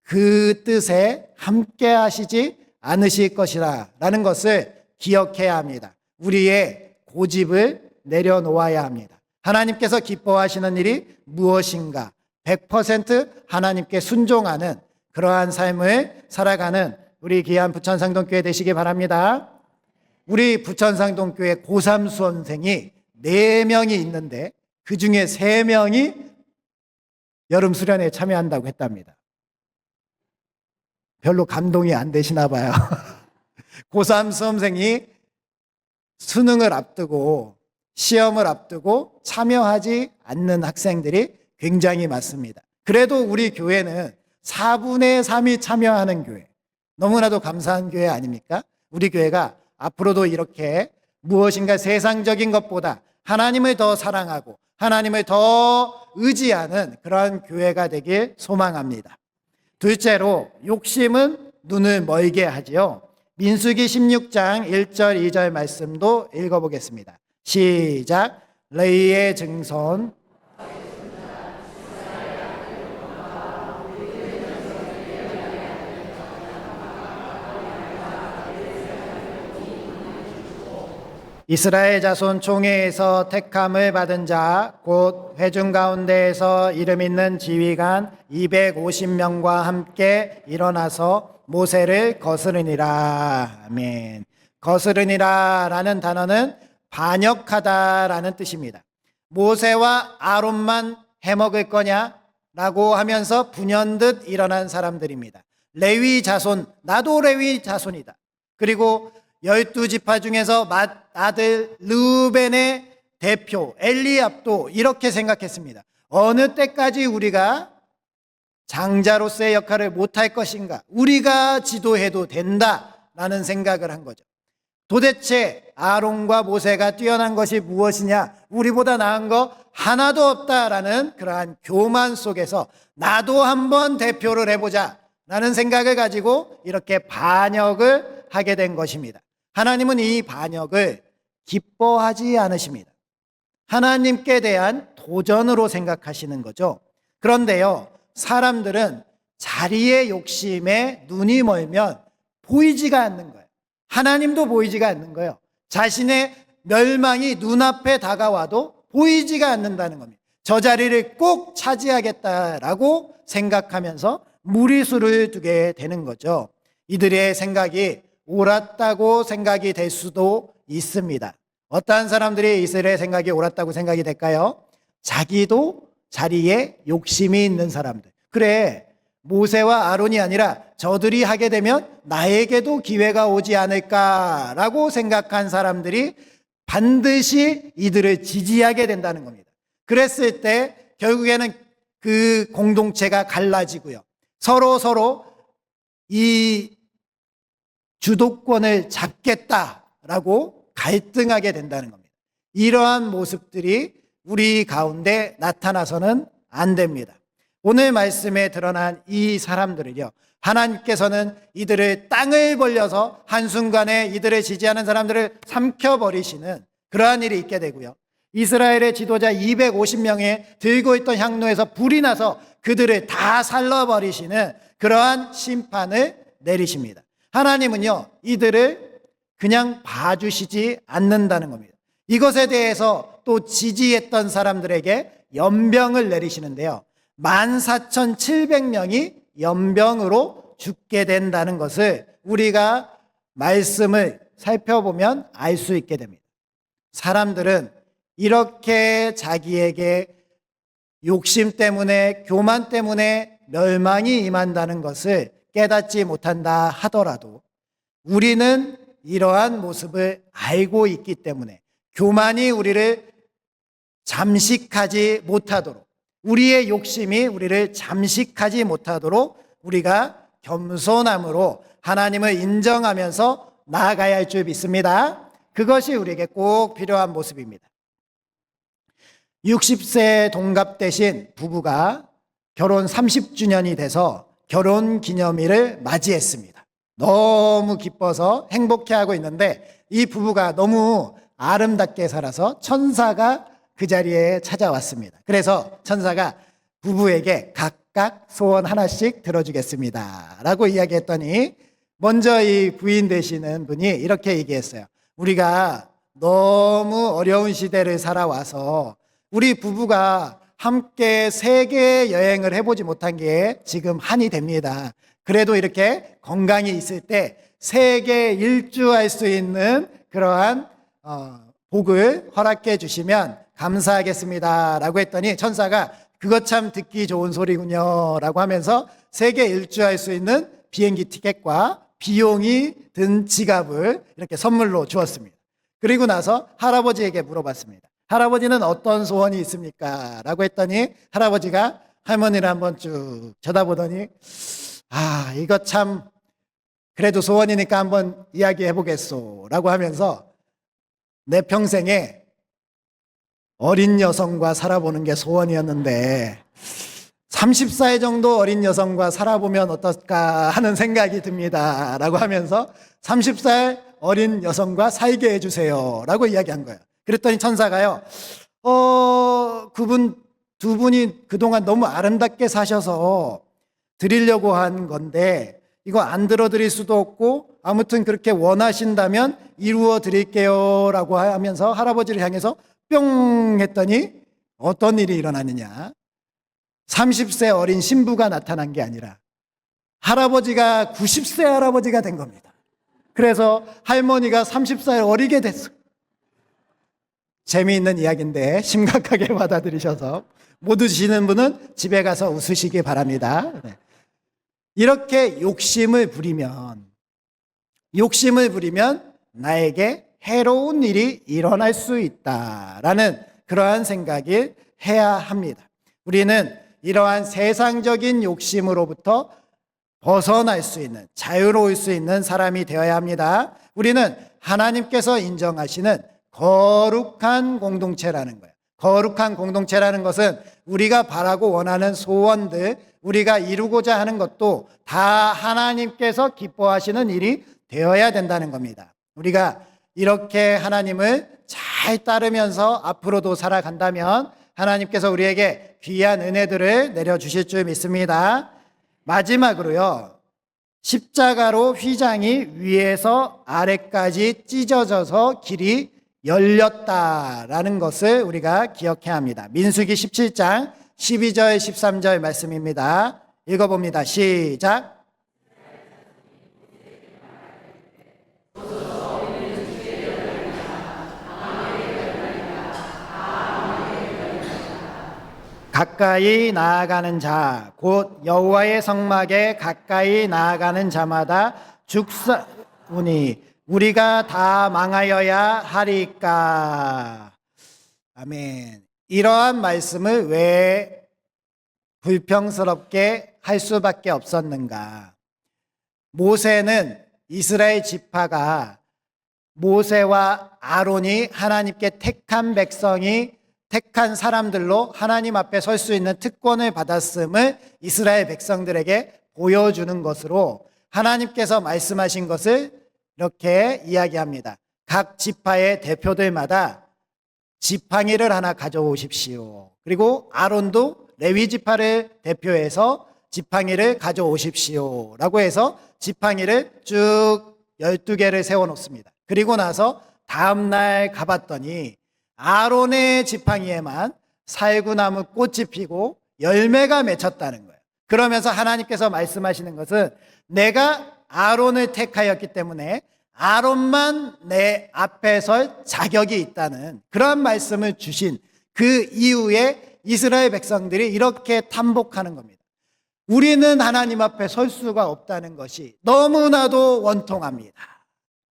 그 뜻에 함께 하시지 않으실 것이라 라는 것을 기억해야 합니다. 우리의 고집을 내려놓아야 합니다. 하나님께서 기뻐하시는 일이 무엇인가 100% 하나님께 순종하는 그러한 삶을 살아가는 우리 귀한 부천상동교회 되시기 바랍니다. 우리 부천상동교회 고3 수험생이 4명이 있는데 그 중에 3명이 여름 수련회에 참여한다고 했답니다. 별로 감동이 안 되시나 봐요. 고3 수험생이 수능을 앞두고 시험을 앞두고 참여하지 않는 학생들이 굉장히 많습니다. 그래도 우리 교회는 4분의 3이 참여하는 교회, 너무나도 감사한 교회 아닙니까? 우리 교회가 앞으로도 이렇게 무엇인가 세상적인 것보다 하나님을 더 사랑하고 하나님을 더 의지하는 그러한 교회가 되길 소망합니다. 둘째로 욕심은 눈을 멀게 하지요. 민수기 16장 1절 2절 말씀도 읽어보겠습니다. 시작. 레위의 증손 이스라엘 자손 총회에서 택함을 받은 자 곧 회중 가운데에서 이름 있는 지휘관 250명과 함께 일어나서 모세를 거스르니라. 아멘. 거스르니라 라는 단어는 반역하다라는 뜻입니다. 모세와 아론만 해먹을 거냐라고 하면서 분연듯 일어난 사람들입니다. 레위 자손, 나도 레위 자손이다. 그리고 12지파 중에서 아들 르우벤의 대표 엘리압도 이렇게 생각했습니다. 어느 때까지 우리가 장자로서의 역할을 못할 것인가? 우리가 지도해도 된다라는 생각을 한 거죠. 도대체 아론과 모세가 뛰어난 것이 무엇이냐? 우리보다 나은 거 하나도 없다라는 그러한 교만 속에서 나도 한번 대표를 해보자 라는 생각을 가지고 이렇게 반역을 하게 된 것입니다. 하나님은 이 반역을 기뻐하지 않으십니다. 하나님께 대한 도전으로 생각하시는 거죠. 그런데요, 사람들은 자리의 욕심에 눈이 멀면 보이지가 않는 거예요. 하나님도 보이지가 않는 거예요. 자신의 멸망이 눈앞에 다가와도 보이지가 않는다는 겁니다. 저 자리를 꼭 차지하겠다라고 생각하면서 무리수를 두게 되는 거죠. 이들의 생각이 옳았다고 생각이 될 수도 있습니다. 어떠한 사람들이 이스라엘의 생각이 옳았다고 생각이 될까요? 자기도 자리에 욕심이 있는 사람들. 그래, 모세와 아론이 아니라 저들이 하게 되면 나에게도 기회가 오지 않을까라고 생각한 사람들이 반드시 이들을 지지하게 된다는 겁니다. 그랬을 때 결국에는 그 공동체가 갈라지고요. 서로 이 주도권을 잡겠다라고 갈등하게 된다는 겁니다. 이러한 모습들이 우리 가운데 나타나서는 안 됩니다. 오늘 말씀에 드러난 이 사람들을요, 하나님께서는 이들을 땅을 벌려서 한순간에 이들을 지지하는 사람들을 삼켜버리시는 그러한 일이 있게 되고요. 이스라엘의 지도자 250명에 들고 있던 향로에서 불이 나서 그들을 다 살라버리시는 그러한 심판을 내리십니다. 하나님은요, 이들을 그냥 봐주시지 않는다는 겁니다. 이것에 대해서 또 지지했던 사람들에게 연병을 내리시는데요. 14,700명이 연병으로 죽게 된다는 것을 우리가 말씀을 살펴보면 알 수 있게 됩니다. 사람들은 이렇게 자기에게 욕심 때문에, 교만 때문에 멸망이 임한다는 것을 깨닫지 못한다 하더라도 우리는 이러한 모습을 알고 있기 때문에 교만이 우리를 잠식하지 못하도록, 우리의 욕심이 우리를 잠식하지 못하도록 우리가 겸손함으로 하나님을 인정하면서 나아가야 할 줄 믿습니다. 그것이 우리에게 꼭 필요한 모습입니다. 60세 동갑되신 부부가 결혼 30주년이 돼서 결혼 기념일을 맞이했습니다. 너무 기뻐서 행복해하고 있는데 이 부부가 너무 아름답게 살아서 천사가 그 자리에 찾아왔습니다. 그래서 천사가 부부에게 각각 소원 하나씩 들어주겠습니다 라고 이야기했더니 먼저 이 부인 되시는 분이 이렇게 얘기했어요. 우리가 너무 어려운 시대를 살아와서 우리 부부가 함께 세계 여행을 해보지 못한 게 지금 한이 됩니다. 그래도 이렇게 건강이 있을 때 세계 일주할 수 있는 그러한 복을 허락해 주시면 감사하겠습니다 라고 했더니 천사가 그것 참 듣기 좋은 소리군요 라고 하면서 세계 일주할 수 있는 비행기 티켓과 비용이 든 지갑을 이렇게 선물로 주었습니다. 그리고 나서 할아버지에게 물어봤습니다. 할아버지는 어떤 소원이 있습니까? 라고 했더니 할아버지가 할머니를 한번 쭉 쳐다보더니 이거 참 그래도 소원이니까 한번 이야기해 보겠소 라고 하면서 내 평생에 어린 여성과 살아보는 게 소원이었는데 30살 정도 어린 여성과 살아보면 어떨까 하는 생각이 듭니다 라고 하면서 30살 어린 여성과 살게 해주세요 라고 이야기한 거예요. 그랬더니 천사가요, 그분 두 분이 그동안 너무 아름답게 사셔서 드리려고 한 건데 이거 안 들어드릴 수도 없고 아무튼 그렇게 원하신다면 이루어 드릴게요 라고 하면서 할아버지를 향해서 뿅 했더니 어떤 일이 일어나느냐, 30세 어린 신부가 나타난 게 아니라 할아버지가 90세 할아버지가 된 겁니다. 그래서 할머니가 30살 어리게 됐어요. 재미있는 이야기인데 심각하게 받아들이셔서 못 웃으시는 분은 집에 가서 웃으시기 바랍니다. 이렇게 욕심을 부리면 나에게 해로운 일이 일어날 수 있다라는 그러한 생각을 해야 합니다. 우리는 이러한 세상적인 욕심으로부터 벗어날 수 있는, 자유로울 수 있는 사람이 되어야 합니다. 우리는 하나님께서 인정하시는 거룩한 공동체라는 거예요. 거룩한 공동체라는 것은 우리가 바라고 원하는 소원들, 우리가 이루고자 하는 것도 다 하나님께서 기뻐하시는 일이 되어야 된다는 겁니다. 우리가 이렇게 하나님을 잘 따르면서 앞으로도 살아간다면 하나님께서 우리에게 귀한 은혜들을 내려주실 줄 믿습니다. 마지막으로요, 십자가로 휘장이 위에서 아래까지 찢어져서 길이 열렸다라는 것을 우리가 기억해야 합니다. 민수기 17장 12절 13절 말씀입니다. 읽어봅니다. 시작. 가까이 나아가는 자, 곧 여호와의 성막에 가까이 나아가는 자마다 죽사오니 우리가 다 망하여야 하리까. 아멘. 이러한 말씀을 왜 불평스럽게 할 수밖에 없었는가? 모세는 이스라엘 지파가 모세와 아론이 하나님께 택한 백성이 택한 사람들로 하나님 앞에 설 수 있는 특권을 받았음을 이스라엘 백성들에게 보여주는 것으로 하나님께서 말씀하신 것을 이렇게 이야기합니다. 각 지파의 대표들마다 지팡이를 하나 가져오십시오. 그리고 아론도 레위 지파를 대표해서 지팡이를 가져오십시오 라고 해서 지팡이를 쭉 12개를 세워놓습니다. 그리고 나서 다음날 가봤더니 아론의 지팡이에만 살구나무 꽃이 피고 열매가 맺혔다는 거예요. 그러면서 하나님께서 말씀하시는 것은 내가 아론을 택하였기 때문에 아론만 내 앞에 설 자격이 있다는 그런 말씀을 주신 그 이후에 이스라엘 백성들이 이렇게 탐복하는 겁니다. 우리는 하나님 앞에 설 수가 없다는 것이 너무나도 원통합니다.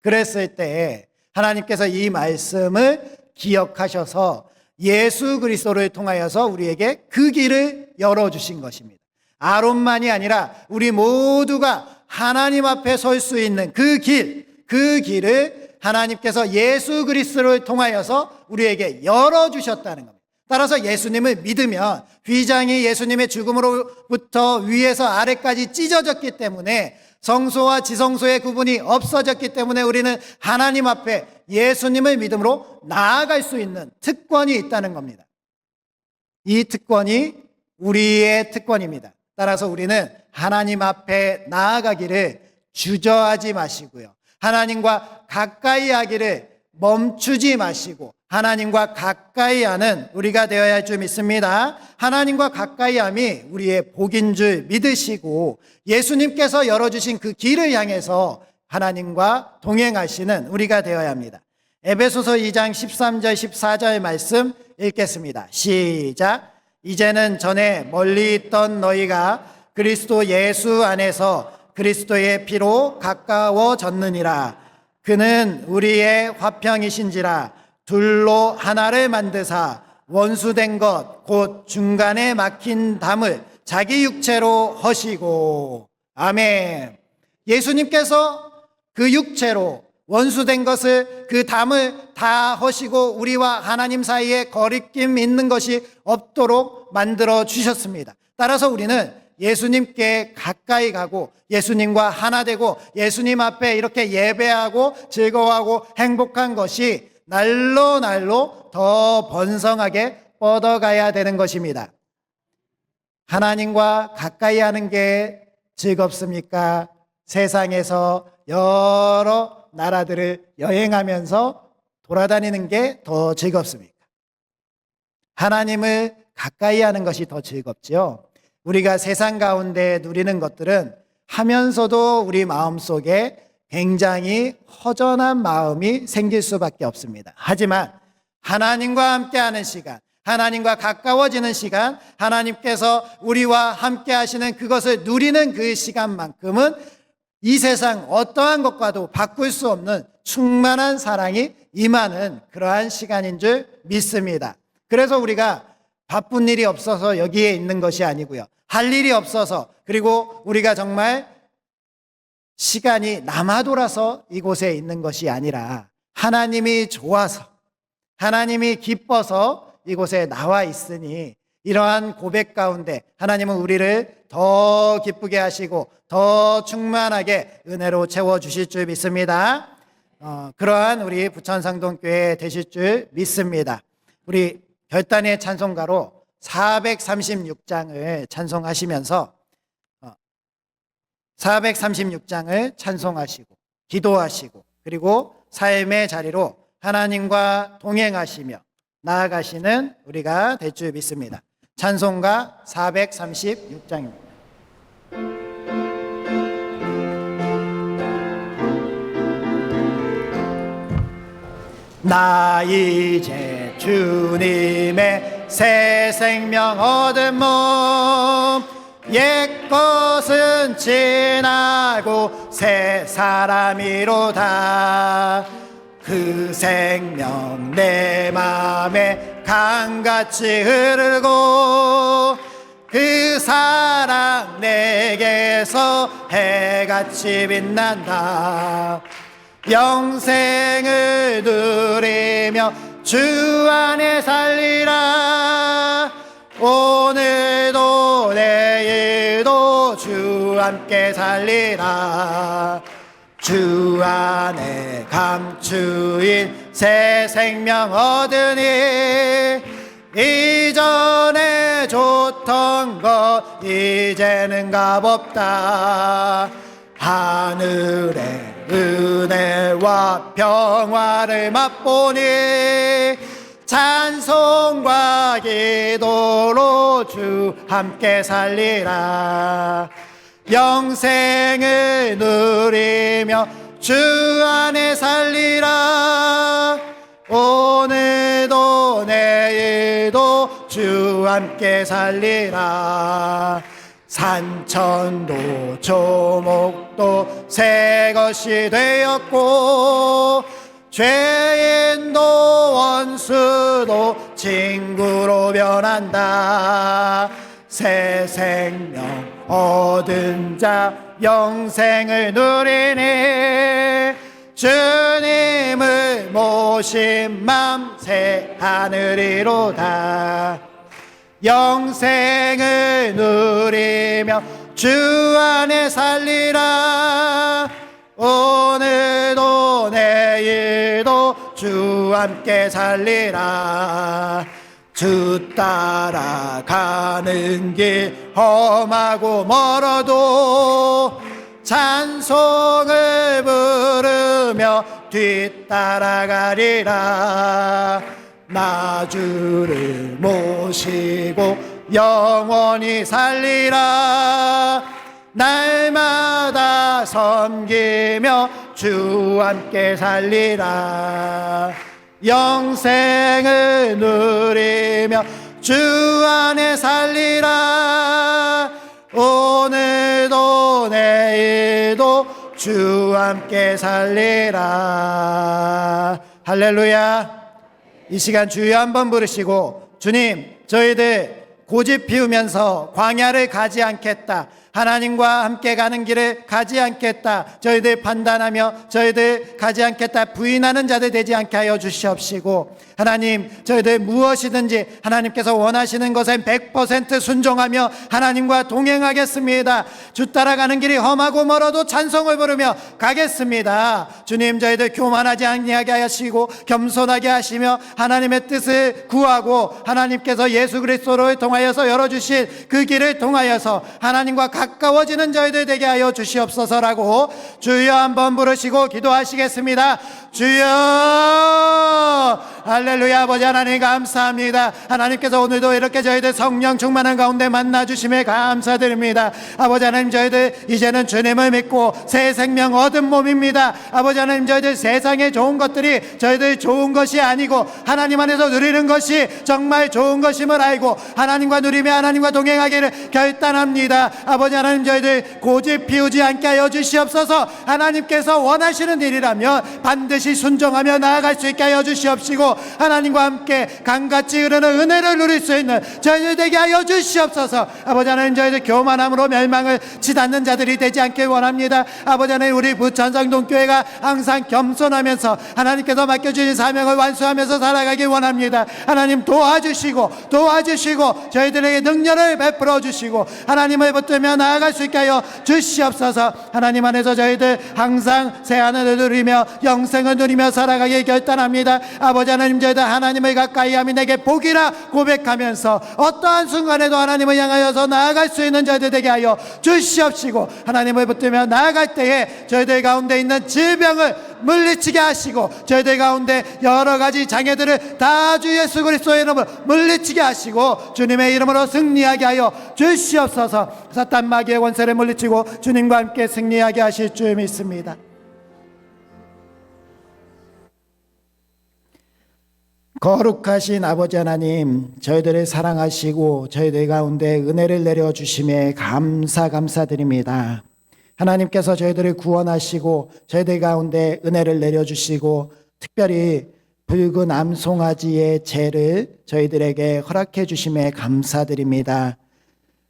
그랬을 때 하나님께서 이 말씀을 기억하셔서 예수 그리스도를 통하여서 우리에게 그 길을 열어주신 것입니다. 아론만이 아니라 우리 모두가 하나님 앞에 설 수 있는 그 길을 하나님께서 예수 그리스도를 통하여서 우리에게 열어주셨다는 겁니다. 따라서 예수님을 믿으면 휘장이 예수님의 죽음으로부터 위에서 아래까지 찢어졌기 때문에 성소와 지성소의 구분이 없어졌기 때문에 우리는 하나님 앞에 예수님을 믿음으로 나아갈 수 있는 특권이 있다는 겁니다. 이 특권이 우리의 특권입니다. 따라서 우리는 하나님 앞에 나아가기를 주저하지 마시고요. 하나님과 가까이 하기를 멈추지 마시고 하나님과 가까이 하는 우리가 되어야 할 줄 믿습니다. 하나님과 가까이 함이 우리의 복인 줄 믿으시고 예수님께서 열어주신 그 길을 향해서 하나님과 동행하시는 우리가 되어야 합니다. 에베소서 2장 13절 14절 말씀 읽겠습니다. 시작. 이제는 전에 멀리 있던 너희가 그리스도 예수 안에서 그리스도의 피로 가까워졌느니라. 그는 우리의 화평이신지라 둘로 하나를 만드사 원수된 것 곧 중간에 막힌 담을 자기 육체로 허시고. 아멘. 예수님께서 그 육체로 원수된 것을, 그 담을 다 허시고 우리와 하나님 사이에 거리낌 있는 것이 없도록 만들어 주셨습니다. 따라서 우리는 예수님께 가까이 가고 예수님과 하나 되고 예수님 앞에 이렇게 예배하고 즐거워하고 행복한 것이 날로 날로 더 번성하게 뻗어가야 되는 것입니다. 하나님과 가까이 하는 게 즐겁습니까? 세상에서 여러 나라들을 여행하면서 돌아다니는 게 더 즐겁습니까? 하나님을 가까이 하는 것이 더 즐겁지요. 우리가 세상 가운데 누리는 것들은 하면서도 우리 마음속에 굉장히 허전한 마음이 생길 수밖에 없습니다. 하지만 하나님과 함께하는 시간, 하나님과 가까워지는 시간, 하나님께서 우리와 함께 하시는 그것을 누리는 그 시간만큼은 이 세상 어떠한 것과도 바꿀 수 없는 충만한 사랑이 임하는 그러한 시간인 줄 믿습니다. 그래서 우리가 바쁜 일이 없어서 여기에 있는 것이 아니고요. 할 일이 없어서, 그리고 우리가 정말 시간이 남아 돌아서 이곳에 있는 것이 아니라 하나님이 좋아서, 하나님이 기뻐서 이곳에 나와 있으니 이러한 고백 가운데 하나님은 우리를 더 기쁘게 하시고 더 충만하게 은혜로 채워주실 줄 믿습니다. 그러한 우리 부천상동교회 되실 줄 믿습니다. 우리 결단의 찬송가로 436장을 찬송하시면서 436장을 찬송하시고 기도하시고 그리고 삶의 자리로 하나님과 동행하시며 나아가시는 우리가 될 줄 믿습니다. 찬송가 436장입니다. 나 이제 주님의 새 생명 얻은 몸, 옛것은 지나고 새 사람이로다. 그 생명 내 맘에 강같이 흐르고 그 사랑 내게서 해같이 빛난다. 영생을 누리며 주 안에 살리라. 오늘도 내일도 주 함께 살리라. 주 안에 감추인 새 생명 얻으니 이전에 좋던 것 이제는 값없다. 하늘의 은혜와 평화를 맛보니 찬송과 기도로 주 함께 살리라. 영생을 누리며 주 안에 살리라. 오늘도 내일도 주 함께 살리라. 산천도 조목도 새 것이 되었고 죄인도 원수도 친구로 변한다. 새 생명 얻은 자 영생을 누리니 주님을 모신 맘 새 하늘이로다. 영생을 누리며 주 안에 살리라. 오늘도 내일도 주 함께 살리라. 주 따라가는 길 험하고 멀어도 찬송을 부르며 뒤따라가리라. 나 주를 모시고 영원히 살리라. 날마다 섬기며 주 함께 살리라. 영생을 누리며 주 안에 살리라. 오늘도 내일도 주 함께 살리라. 할렐루야. 이 시간 주여 한번 부르시고, 주님, 저희들 고집 피우면서 광야를 가지 않겠다, 하나님과 함께 가는 길을 가지 않겠다, 저희들 판단하며 저희들 가지 않겠다 부인하는 자들 되지 않게 하여 주시옵시고, 하나님, 저희들 무엇이든지 하나님께서 원하시는 것엔 100% 순종하며 하나님과 동행하겠습니다. 주 따라가는 길이 험하고 멀어도 찬송을 부르며 가겠습니다. 주님, 저희들 교만하지 아니하게 하시고 겸손하게 하시며 하나님의 뜻을 구하고 하나님께서 예수 그리스도를 통하여서 열어주신 그 길을 통하여서 하나님과 가까워지는 저희들 되게 하여 주시옵소서라고 주여 한번 부르시고 기도하시겠습니다. 주여. 할렐루야. 아버지 하나님 감사합니다. 하나님께서 오늘도 이렇게 저희들 성령 충만한 가운데 만나주심에 감사드립니다. 아버지 하나님, 저희들 이제는 주님을 믿고 새 생명 얻은 몸입니다. 아버지 하나님, 저희들 세상에 좋은 것들이 저희들 좋은 것이 아니고 하나님 안에서 누리는 것이 정말 좋은 것임을 알고 하나님과 누리며 하나님과 동행하기를 결단합니다. 아버지 하나님, 저희들 고집 피우지 않게 하여 주시옵소서. 하나님께서 원하시는 일이라면 반드시 순종하며 나아갈 수 있게 하여 주시옵시고, 하나님과 함께 강같이 흐르는 은혜를 누릴 수 있는 저희들 되게 하여 주시옵소서. 아버지 하나님, 저희들 교만함으로 멸망을 치닫는 자들이 되지 않길 원합니다. 아버지 하나님, 우리 부천상동교회가 항상 겸손하면서 하나님께서 맡겨주신 사명을 완수하면서 살아가길 원합니다. 하나님 도와주시고 저희들에게 능력을 베풀어 주시고 하나님을 붙들며 나아갈 수 있게 하여 주시옵소서. 하나님 안에서 저희들 항상 새하늘을 누리며 영생을 누리며 살아가길 결단합니다. 아버지 하나님, 저희들 하나님을 가까이함이 내게 복이라 고백하면서 어떠한 순간에도 하나님을 향하여서 나아갈 수 있는 저희들 되게 하여 주시옵시고, 하나님을 붙들며 나아갈 때에 저희들 가운데 있는 질병을 물리치게 하시고 저희들 가운데 여러 가지 장애들을 다 주 예수 그리스도의 이름으로 물리치게 하시고 주님의 이름으로 승리하게 하여 주시옵소서. 사탄 마귀의 권세를 물리치고 주님과 함께 승리하게 하실 줄 믿습니다. 거룩하신 아버지 하나님, 저희들을 사랑하시고 저희들 가운데 은혜를 내려주심에 감사드립니다. 하나님께서 저희들을 구원하시고 저희들 가운데 은혜를 내려주시고 특별히 붉은 암송아지의 죄를 저희들에게 허락해 주심에 감사드립니다.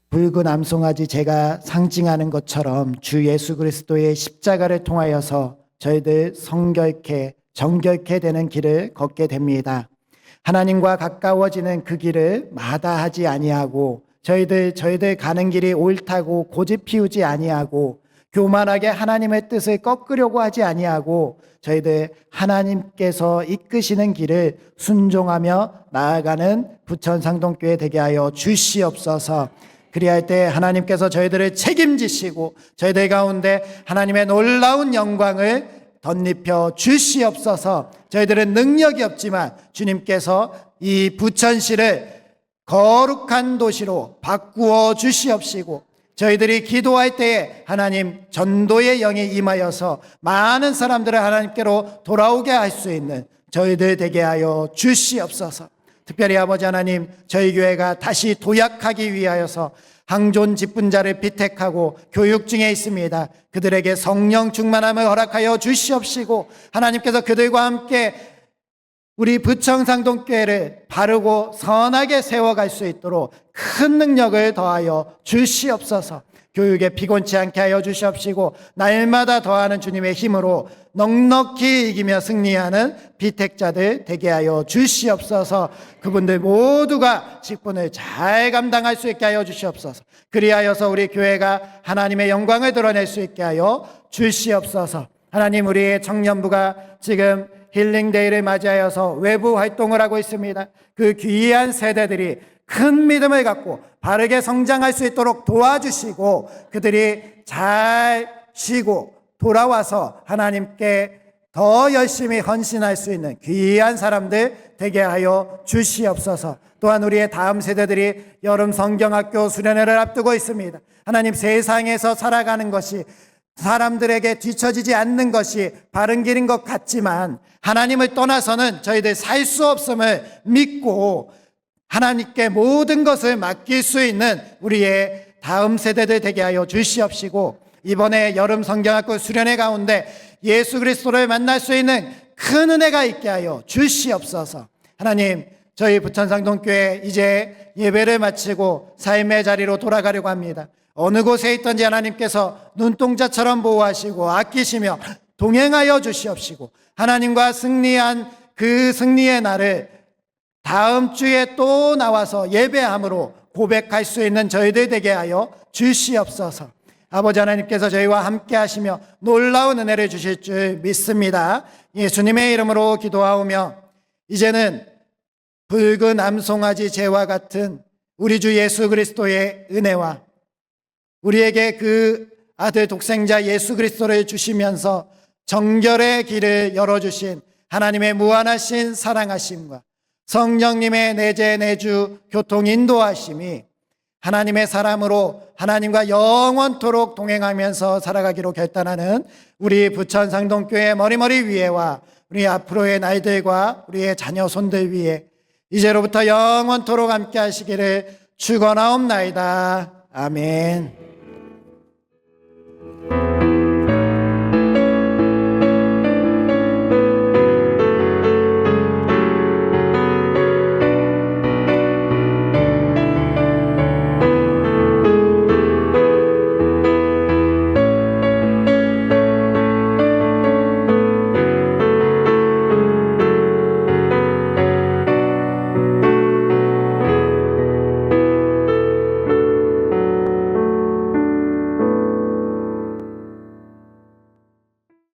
붉은 암송아지 죄가 상징하는 것처럼 주 예수 그리스도의 십자가를 통하여서 저희들 성결케 정결케 되는 길을 걷게 됩니다. 하나님과 가까워지는 그 길을 마다하지 아니하고 저희들 가는 길이 옳다고 고집 피우지 아니하고 교만하게 하나님의 뜻을 꺾으려고 하지 아니하고 저희들 하나님께서 이끄시는 길을 순종하며 나아가는 부천상동교회 되게 하여 주시옵소서. 그리할 때 하나님께서 저희들을 책임지시고 저희들 가운데 하나님의 놀라운 영광을 덧입혀 주시옵소서. 저희들은 능력이 없지만 주님께서 이 부천시를 거룩한 도시로 바꾸어 주시옵시고 저희들이 기도할 때에 하나님 전도의 영이 임하여서 많은 사람들을 하나님께로 돌아오게 할 수 있는 저희들 되게 하여 주시옵소서. 특별히 아버지 하나님, 저희 교회가 다시 도약하기 위하여서 항존 직분자를 피택하고 교육 중에 있습니다. 그들에게 성령 충만함을 허락하여 주시옵시고 하나님께서 그들과 함께 우리 부천상동교회를 바르고 선하게 세워갈 수 있도록 큰 능력을 더하여 주시옵소서. 교육에 피곤치 않게 하여 주시옵시고 날마다 더하는 주님의 힘으로 넉넉히 이기며 승리하는 비택자들 되게 하여 주시옵소서. 그분들 모두가 직분을 잘 감당할 수 있게 하여 주시옵소서. 그리하여서 우리 교회가 하나님의 영광을 드러낼 수 있게 하여 주시옵소서. 하나님, 우리의 청년부가 지금 힐링데이를 맞이하여서 외부 활동을 하고 있습니다. 그 귀한 세대들이 큰 믿음을 갖고 바르게 성장할 수 있도록 도와주시고 그들이 잘 쉬고 돌아와서 하나님께 더 열심히 헌신할 수 있는 귀한 사람들 되게 하여 주시옵소서. 또한 우리의 다음 세대들이 여름 성경학교 수련회를 앞두고 있습니다. 하나님, 세상에서 살아가는 것이 사람들에게 뒤처지지 않는 것이 바른 길인 것 같지만 하나님을 떠나서는 저희들 살 수 없음을 믿고 하나님께 모든 것을 맡길 수 있는 우리의 다음 세대들 되게 하여 주시옵시고, 이번에 여름 성경학교 수련회 가운데 예수 그리스도를 만날 수 있는 큰 은혜가 있게 하여 주시옵소서. 하나님, 저희 부천상동교회 이제 예배를 마치고 삶의 자리로 돌아가려고 합니다. 어느 곳에 있든지 하나님께서 눈동자처럼 보호하시고 아끼시며 동행하여 주시옵시고, 하나님과 승리한 그 승리의 날을 다음 주에 또 나와서 예배함으로 고백할 수 있는 저희들 되게 하여 주시옵소서. 아버지 하나님께서 저희와 함께 하시며 놀라운 은혜를 주실 줄 믿습니다. 예수님의 이름으로 기도하오며, 이제는 붉은 암송아지 재와 같은 우리 주 예수 그리스도의 은혜와 우리에게 그 아들 독생자 예수 그리스도를 주시면서 정결의 길을 열어주신 하나님의 무한하신 사랑하심과 성령님의 내재 내주 교통 인도하심이 하나님의 사람으로 하나님과 영원토록 동행하면서 살아가기로 결단하는 우리 부천상동교회 머리머리 위에와 우리 앞으로의 날들과 우리의 자녀 손들 위에 이제로부터 영원토록 함께 하시기를 축원하옵나이다. 아멘.